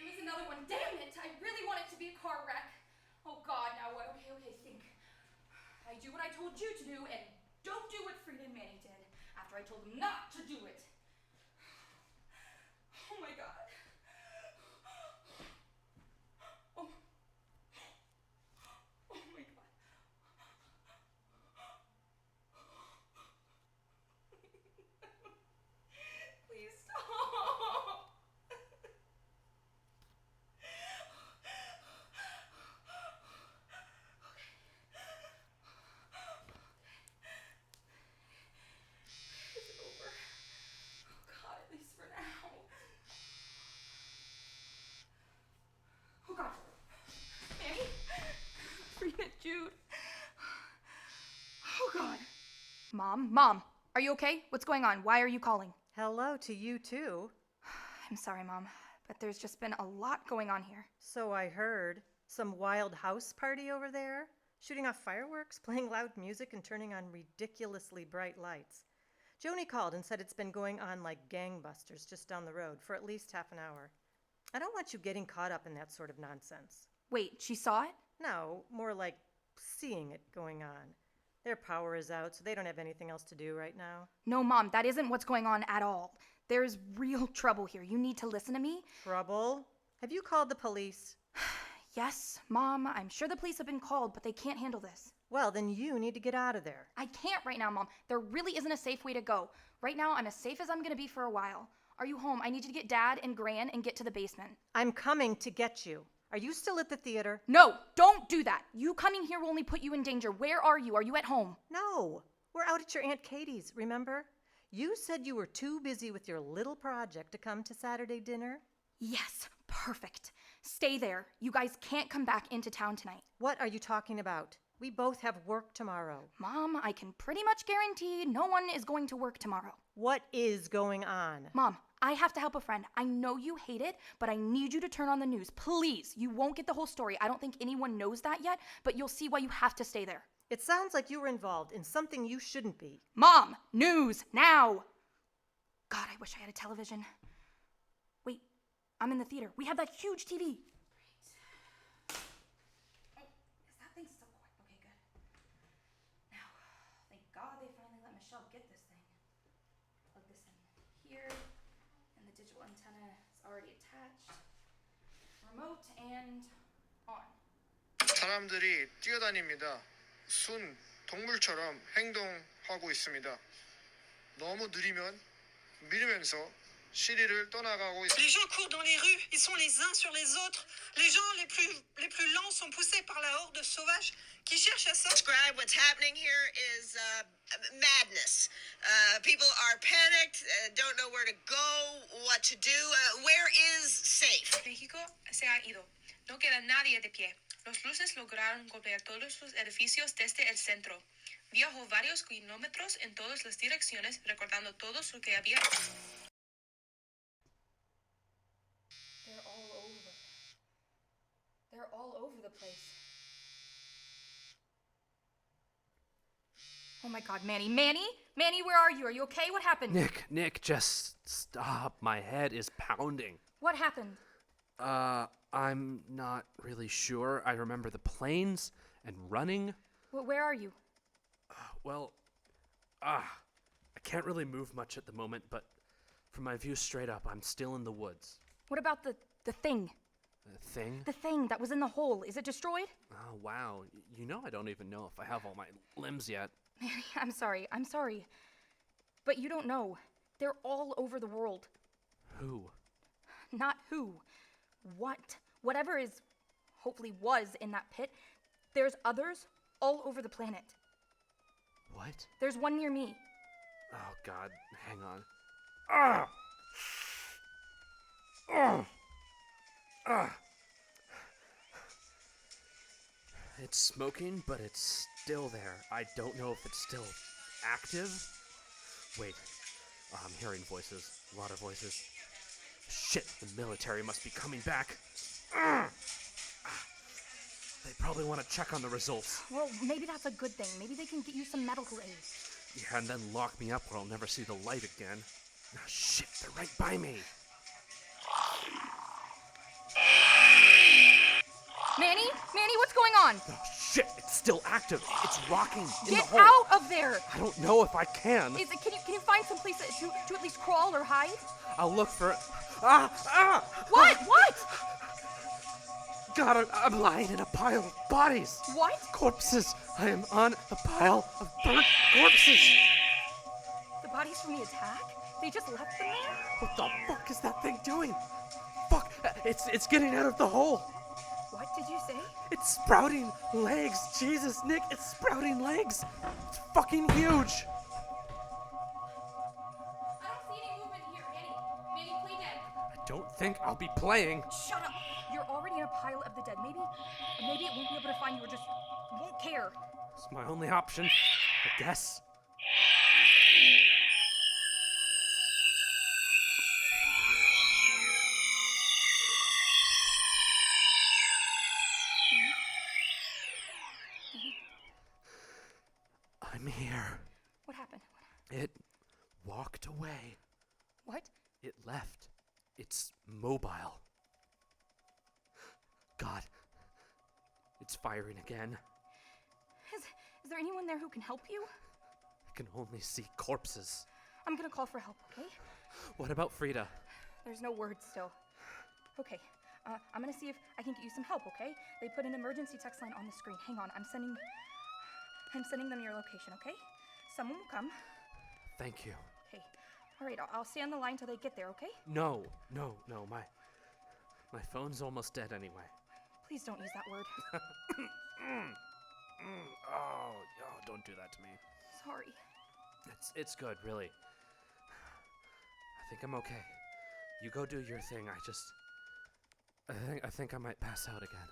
was another one. Damn it! I really want it to be a car wreck. Oh, God, now what? Okay, think. I do what I told you to do, and don't do what Frida and Manny did after I told them not to do it. Oh, my God. Jude. Oh, God. Mom, are you okay? What's going on? Why are you calling? Hello to you, too. I'm sorry, Mom, but there's just been a lot going on here. So I heard. Some wild house party over there? Shooting off fireworks, playing loud music, and turning on ridiculously bright lights. Joni called and said it's been going on like gangbusters just down the road for at least half an hour. I don't want you getting caught up in that sort of nonsense. Wait, she saw it? No, more like seeing it going on. Their power is out, so they don't have anything else to do right now. No, Mom, that isn't what's going on at all. There's real trouble here. You need to listen to me. Trouble? Have you called the police? Yes, Mom, I'm sure the police have been called, but they can't handle this. Well, then you need to get out of there. I can't right now, Mom. There really isn't a safe way to go. Right now, I'm as safe as I'm going to be for a while. Are you home? I need you to get Dad and Gran and get to the basement. I'm coming to get you. Are you still at the theater? No, don't do that. You coming here will only put you in danger. Where are you? Are you at home? No, we're out at your Aunt Katie's, remember? You said you were too busy with your little project to come to Saturday dinner? Yes, perfect. Stay there. You guys can't come back into town tonight. What are you talking about? We both have work tomorrow. Mom, I can pretty much guarantee no one is going to work tomorrow. What is going on? Mom, I have to help a friend. I know you hate it, but I need you to turn on the news. Please. You won't get the whole story. I don't think anyone knows that yet, but you'll see why you have to stay there. It sounds like you were involved in something you shouldn't be. Mom, news, now! God, I wish I had a television. Wait, I'm in the theater. We have that huge TV. Thing's still going. Okay, good. Now, thank God they finally let Michelle get this thing. Plug this in here, and the digital antenna is already attached. Remote and on. 사람들이 뛰어다닙니다. 순 동물처럼 행동하고 있습니다. 너무 느리면 미루면서 시리를 떠나가고 있습니다. Les gens courent dans les rues, ils sont les uns sur les autres. Les gens les plus lents sont poussés par la horde sauvage qui cherche à Describe what's happening here is madness. People are panicked, don't know where to go, what to do. Where is safe? México se ha ido. No queda nadie de pie. Los luces lograron golpear todos los edificios desde el centro. Viajó varios kilómetros en todas las direcciones, recordando todo lo que había. They're all over the place. Oh my God, Manny, where are you? Are you okay? What happened? Nick, just stop. My head is pounding. What happened? I'm not really sure. I remember the planes and running. Where are you? I can't really move much at the moment, but from my view straight up, I'm still in the woods. What about the thing? The thing? The thing that was in the hole. Is it destroyed? Oh, wow. You know I don't even know if I have all my limbs yet. Mary, I'm sorry. But you don't know. They're all over the world. Who? Not who. What? Whatever is, hopefully was in that pit, there's others all over the planet. What? There's one near me. Oh, God. Hang on. Ah! Ah! Ah! It's smoking, but it's still there. I don't know if it's still active. Wait. Oh, I'm hearing voices. A lot of voices. Shit, the military must be coming back. They probably want to check on the results. Well, maybe that's a good thing. Maybe they can get you some medical aid. Yeah, and then lock me up where I'll never see the light again. Oh, shit, they're right by me. Manny, what's going on? Oh, shit, it's still active. It's rocking in the Get hole. out of there! I don't know if I can. Can you find some place to at least crawl or hide? I'll look for it. What? God, I'm lying in a pile of bodies. What? Corpses. I am on a pile of burnt corpses. The bodies from the attack? They just left them there? What the fuck is that thing doing? Fuck, it's getting out of the hole. What did you say? It's sprouting legs. Jesus, Nick, it's sprouting legs. It's fucking huge. I don't see any movement here, Manny. Manny, play dead. I don't think I'll be playing. Shut up. You're already in a pile of the dead. Maybe it won't be able to find you or just won't care. It's my only option, I guess. I'm here. What happened? It walked away. What? It left. It's mobile. God. It's firing again. Is there anyone there who can help you? I can only see corpses. I'm gonna call for help, okay? What about Frida? There's no word still. Okay, I'm gonna see if I can get you some help, okay? They put an emergency text line on the screen. Hang on, I'm sending them your location, okay? Someone will come. Thank you. Okay, all right, I'll stay on the line till they get there, okay? No. My phone's almost dead anyway. Please don't use that word. Oh, don't do that to me. Sorry. It's good, really. I think I'm okay. You go do your thing. I think I might pass out again.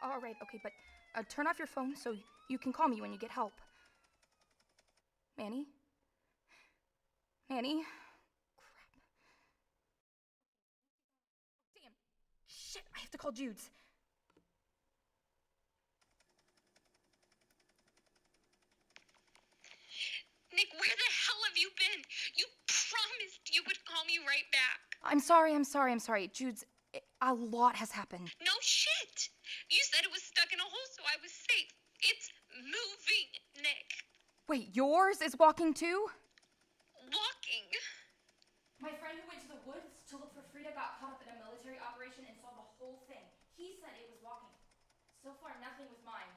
All right, okay, but turn off your phone so you can call me when you get help. Manny? Manny? Crap. Damn. Shit, I have to call Jude's. Nick, where the hell have you been? You promised you would call me right back. I'm sorry. Jude's, a lot has happened. No shit. You said it was stuck in a hole, so I was safe. It's moving, Nick. Wait, yours is walking too? Walking. My friend who went to the woods to look for Frida got caught up in a military operation and saw the whole thing. He said it was walking. So far, nothing with mine.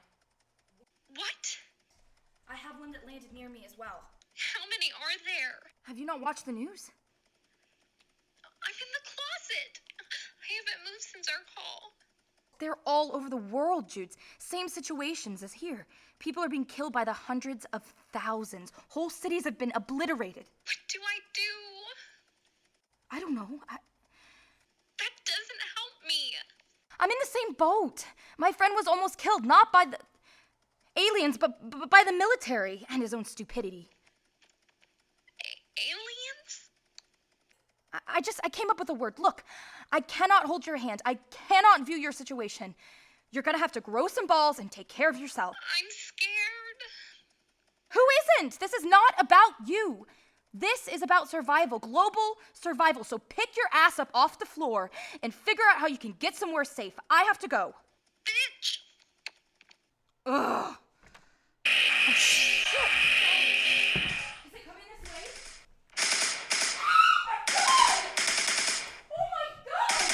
What? I have one that landed near me as well. How many are there? Have you not watched the news? I'm in the closet. I haven't moved since our call. They're all over the world, Judes. Same situations as here. People are being killed by the hundreds of thousands. Whole cities have been obliterated. What do I do? I don't know. That doesn't help me. I'm in the same boat. My friend was almost killed, not by the aliens, but by the military and his own stupidity. Aliens? I came up with a word. Look, I cannot hold your hand. I cannot view your situation. You're gonna have to grow some balls and take care of yourself. I'm scared. Who isn't? This is not about you. This is about survival, global survival. So pick your ass up off the floor and figure out how you can get somewhere safe. I have to go. Bitch! Ugh. Oh, shit. Is it coming this way? Oh my God! Oh my God!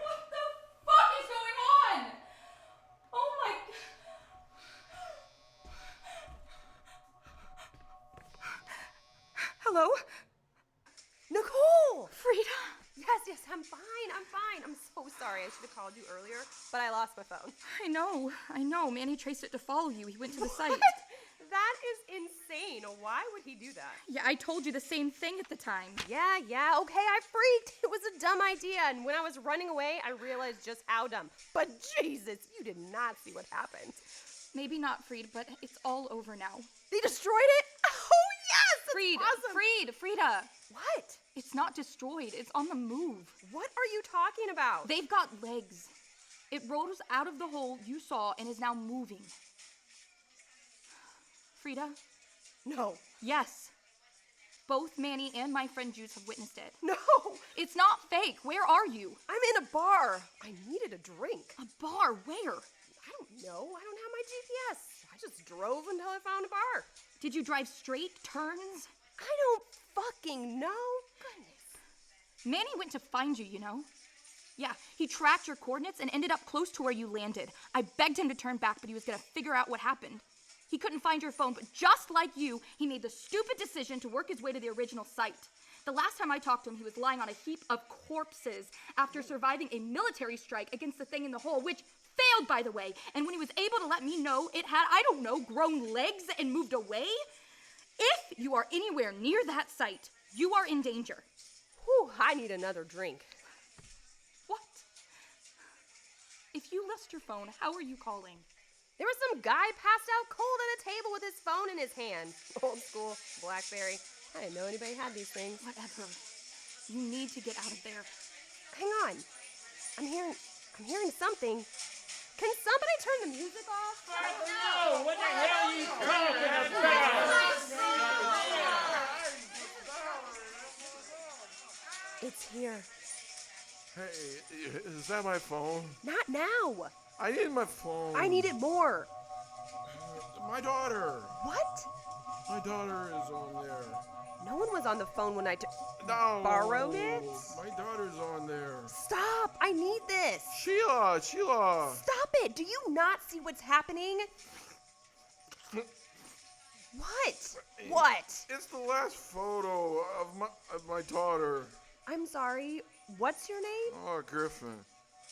What the fuck is going on? Oh my God. Hello? Nicole! Frida? Yes, I'm fine. I'm so sorry. I should have called you earlier, but I lost my phone. I know. Manny traced it to follow you. He went to the site. That is insane. Why would he do that? Yeah, I told you the same thing at the time. Yeah, okay, I freaked. It was a dumb idea, and when I was running away, I realized just how dumb. But Jesus, you did not see what happened. Maybe not, Freed, but it's all over now. They destroyed it? Oh, yes! Freed, awesome. Frida. What? It's not destroyed. It's on the move. What are you talking about? They've got legs. It rose out of the hole you saw and is now moving. Frida? No. Yes. Both Manny and my friend Jude have witnessed it. No. It's not fake. Where are you? I'm in a bar. I needed a drink. A bar? Where? I don't know. I don't have my GPS. I just drove until I found a bar. Did you drive straight, turns? I don't fucking know. Goodness. Manny went to find you, you know? Yeah, he tracked your coordinates and ended up close to where you landed. I begged him to turn back, but he was gonna figure out what happened. He couldn't find your phone, but just like you, he made the stupid decision to work his way to the original site. The last time I talked to him, he was lying on a heap of corpses after surviving a military strike against the thing in the hole, which failed, by the way. And when he was able to let me know it had, I don't know, grown legs and moved away, if you are anywhere near that site, you are in danger. Whew, I need another drink. What? If you lost your phone, how are you calling? There was some guy passed out cold at a table with his phone in his hand. Old school, BlackBerry. I didn't know anybody had these things. Whatever. You need to get out of there. Hang on. I'm hearing something. Can somebody turn the music off? No, what the hell are you talking about? It's here. Hey, is that my phone? Not now. I need my phone. I need it more. My daughter. What? My daughter is on there. No one was on the phone when I No. borrowed it. My daughter's on there. Stop! I need this. Sheila. Stop it! Do you not see what's happening? What? What? It's the last photo of my daughter. I'm sorry. What's your name? Oh, Griffin.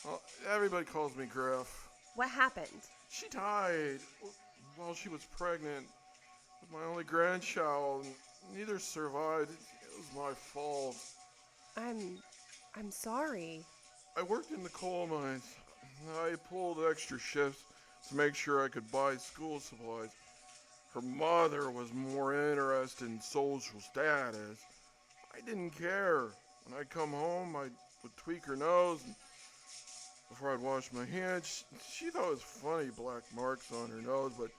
Well, everybody calls me Griff. What happened? She died while she was pregnant with my only grandchild. Neither survived. It was my fault. I'm sorry. I worked in the coal mines. I pulled extra shifts to make sure I could buy school supplies. Her mother was more interested in social status. I didn't care. When I'd come home, I would tweak her nose, and before I'd wash my hands, she thought it was funny, black marks on her nose, but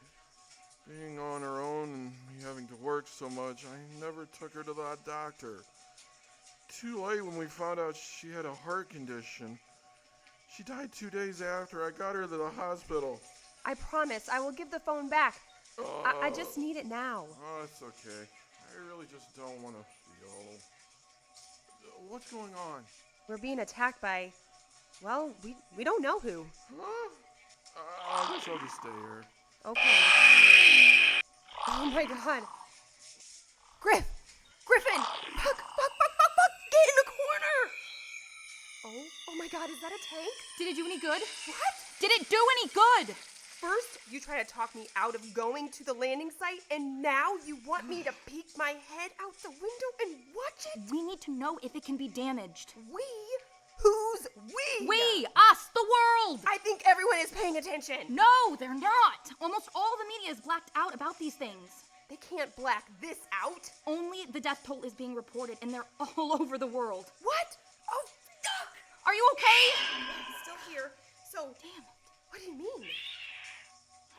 being on her own and me having to work so much, I never took her to that doctor. Too late when we found out she had a heart condition. She died 2 days after I got her to the hospital. I promise I will give the phone back. I just need it now. Oh, it's okay. I really just don't want to feel. What's going on? We're being attacked by, well, we don't know who. Huh? I guess I'll just stay here. Okay. Oh my god. Griffin! Puck! Get in the corner! Oh my god, is that a tank? Did it do any good? What? Did it do any good? First, you try to talk me out of going to the landing site, and now you want me to peek my head out the window and watch it? We need to know if it can be damaged. We? Who's we? We! Us! The world! I think everyone is paying attention. No, they're not! Almost all the media is blacked out about these things. They can't black this out. Only the death toll is being reported, and they're all over the world. What? Oh, fuck! Are you okay? He's still here. So, damn it. What do you mean?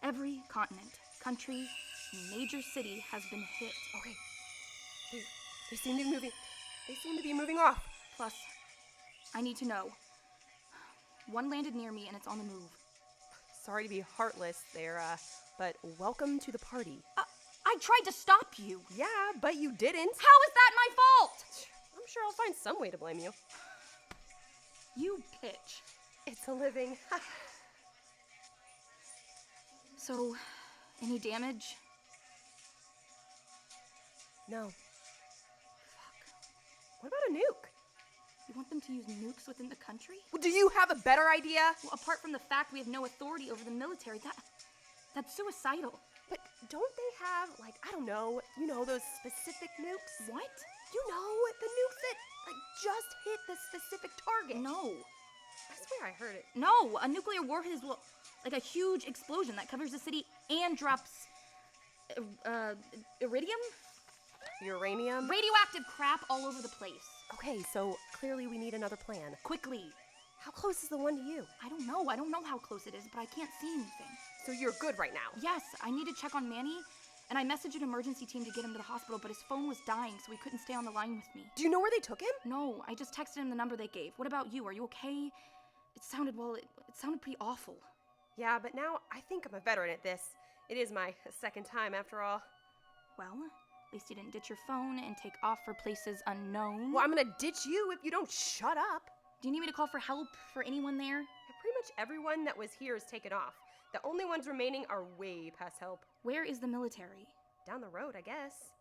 Every continent, country, major city has been hit. Okay. They seem to be moving. They seem to be moving off. Plus, I need to know. One landed near me and it's on the move. Sorry to be heartless there, but welcome to the party. I tried to stop you. Yeah, but you didn't. How is that my fault? I'm sure I'll find some way to blame you. You pitch. It's a living. So, any damage? No. Fuck. What about a nuke? You want them to use nukes within the country? Well, do you have a better idea? Well, apart from the fact we have no authority over the military, that's suicidal. But don't they have, like, I don't know, you know, those specific nukes? What? You know, the nukes that, like, just hit the specific target. No. I swear I heard it. No, a nuclear warhead is like a huge explosion that covers the city and drops iridium? Uranium? Radioactive crap all over the place. Okay, so clearly we need another plan. Quickly. How close is the one to you? I don't know. I don't know how close it is, but I can't see anything. So you're good right now? Yes, I need to check on Manny, and I messaged an emergency team to get him to the hospital, but his phone was dying, so he couldn't stay on the line with me. Do you know where they took him? No, I just texted him the number they gave. What about you? Are you okay? It sounded pretty awful. Yeah, but now I think I'm a veteran at this. It is my second time after all. Well, at least you didn't ditch your phone and take off for places unknown. Well, I'm gonna ditch you if you don't shut up. Do you need me to call for help for anyone there? Yeah, pretty much everyone that was here is taken off. The only ones remaining are way past help. Where is the military? Down the road, I guess.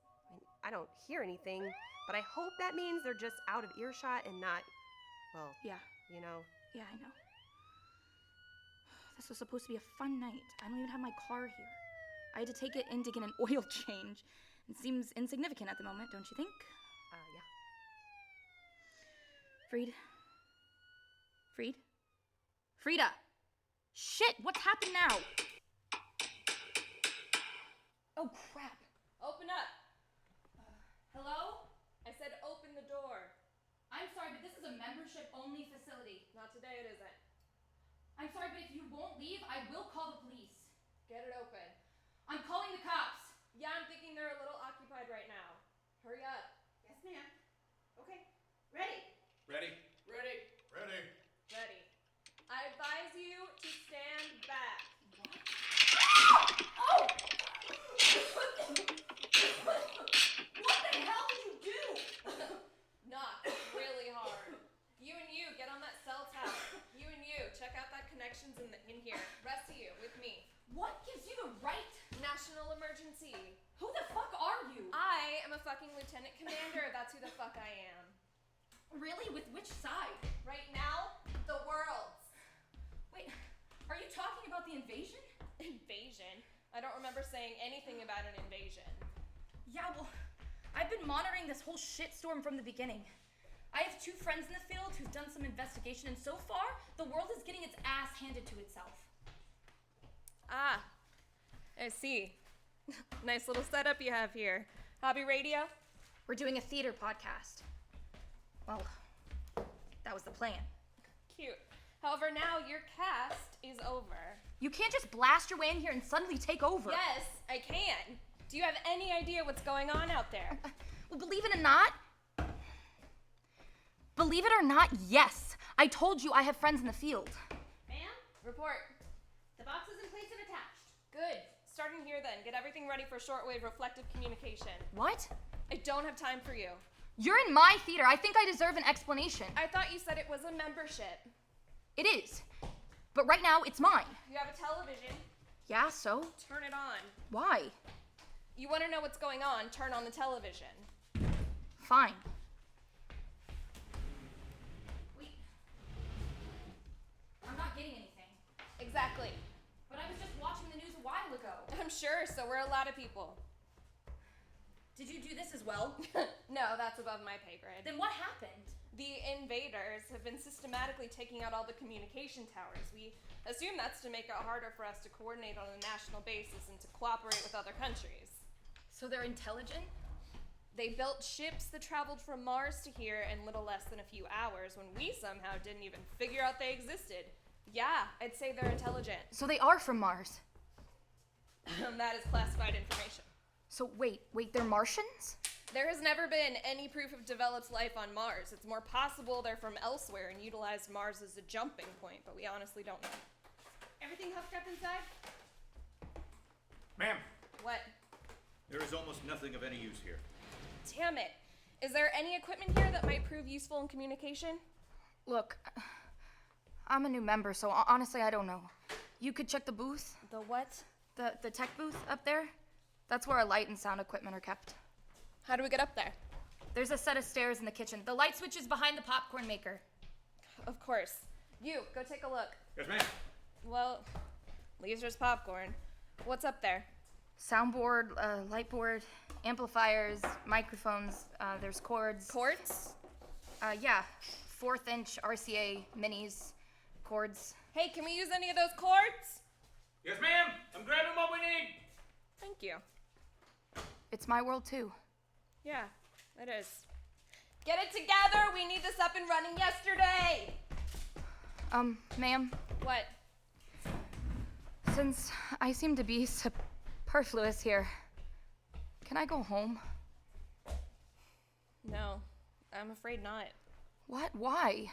I don't hear anything, but I hope that means they're just out of earshot and not, well, yeah, you know. Yeah, I know. This was supposed to be a fun night. I don't even have my car here. I had to take it in to get an oil change. It seems insignificant at the moment, don't you think? Yeah. Frida! Shit, what's happened now? Oh, crap. Open up. Hello? I said open the door. I'm sorry, but this is a membership-only facility. Not today, it isn't. I'm sorry, but if you won't leave, I will call the police. Get it open. I'm calling the cops. Yeah, I'm thinking they're a little occupied right now. Hurry up. Yes, ma'am. Okay. Ready. Ready? Ready. Ready. Ready. I advise you to stand back. Oh! What the hell did you do? Knock really hard. You and you, get on that cell tower. You and you, check out that connections in here. Rest of you, with me. What gives you the right? National emergency. Who the fuck are you? I am a fucking lieutenant commander. That's who the fuck I am. Really? With which side? Right now, the world's. Wait, are you talking about the invasion? Invasion? I don't remember saying anything about an invasion. Yeah, well, I've been monitoring this whole shitstorm from the beginning. I have 2 friends in the field who've done some investigation, and so far, the world is getting its ass handed to itself. Ah, I see. Nice little setup you have here. Hobby radio? We're doing a theater podcast. Well, that was the plan. Cute. However, now your cast is over. You can't just blast your way in here and suddenly take over. Yes, I can. Do you have any idea what's going on out there? Well, believe it or not, yes. I told you I have friends in the field. Ma'am? Report. The box is in place and attached. Good. Starting here then. Get everything ready for shortwave reflective communication. What? I don't have time for you. You're in my theater. I think I deserve an explanation. I thought you said it was a membership. It is. But right now, it's mine. You have a television. Yeah, so? Turn it on. Why? You want to know what's going on? Turn on the television. Fine. Wait. I'm not getting anything. Exactly. But I was just watching the news a while ago. I'm sure, so we're a lot of people. Did you do this as well? No, that's above my pay grade. Then what happened? The invaders have been systematically taking out all the communication towers. We assume that's to make it harder for us to coordinate on a national basis and to cooperate with other countries. So they're intelligent? They built ships that traveled from Mars to here in little less than a few hours when we somehow didn't even figure out they existed. Yeah, I'd say they're intelligent. So they are from Mars? That is classified information. So wait, they're Martians? There has never been any proof of developed life on Mars. It's more possible they're from elsewhere and utilized Mars as a jumping point, but we honestly don't know. Everything hooked up inside? Ma'am, What? there is almost nothing of any use here. Damn it. Is there any equipment here that might prove useful in communication? Look, I'm a new member, so honestly, I don't know. You could check the booth. The what? The tech booth up there. That's where our light and sound equipment are kept. How do we get up there? There's a set of stairs in the kitchen. The light switch is behind the popcorn maker. Of course. You, go take a look. Yes, ma'am. Well, Leisure's popcorn. What's up there? Soundboard, light board, amplifiers, microphones, there's cords. Cords? Yeah. 4th-inch RCA minis, cords. Hey, can we use any of those cords? Yes, ma'am. I'm grabbing what we need. Thank you. It's my world, too. Yeah, it is. Get it together! We need this up and running yesterday! Ma'am, What? since I seem to be superfluous here, can I go home? No, I'm afraid not. What? Why?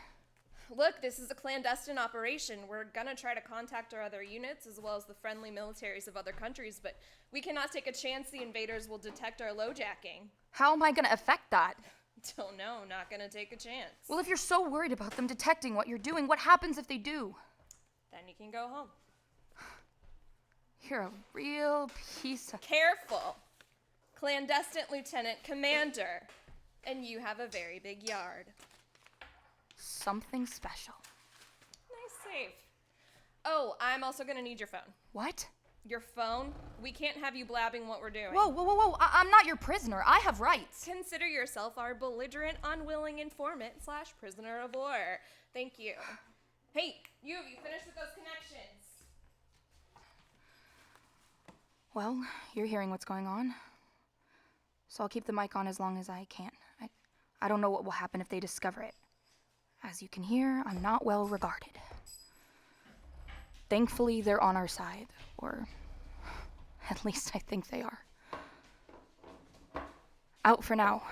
Look, this is a clandestine operation. We're gonna try to contact our other units as well as the friendly militaries of other countries, but we cannot take a chance the invaders will detect our lowjacking. How am I gonna affect that? Don't know, not gonna take a chance. Well, if you're so worried about them detecting what you're doing, what happens if they do? Then you can go home. You're a real piece of... Careful! Clandestine Lieutenant Commander. And you have a very big yard. Something special. Nice save. Oh, I'm also gonna need your phone. What? Your phone? We can't have you blabbing what we're doing. Whoa. I'm not your prisoner. I have rights. Consider yourself our belligerent, unwilling informant / prisoner of war. Thank you. Hey, you finished with those connections? Well, you're hearing what's going on. So I'll keep the mic on as long as I can. I don't know what will happen if they discover it. As you can hear, I'm not well regarded. Thankfully, they're on our side, or at least I think they are. Out for now.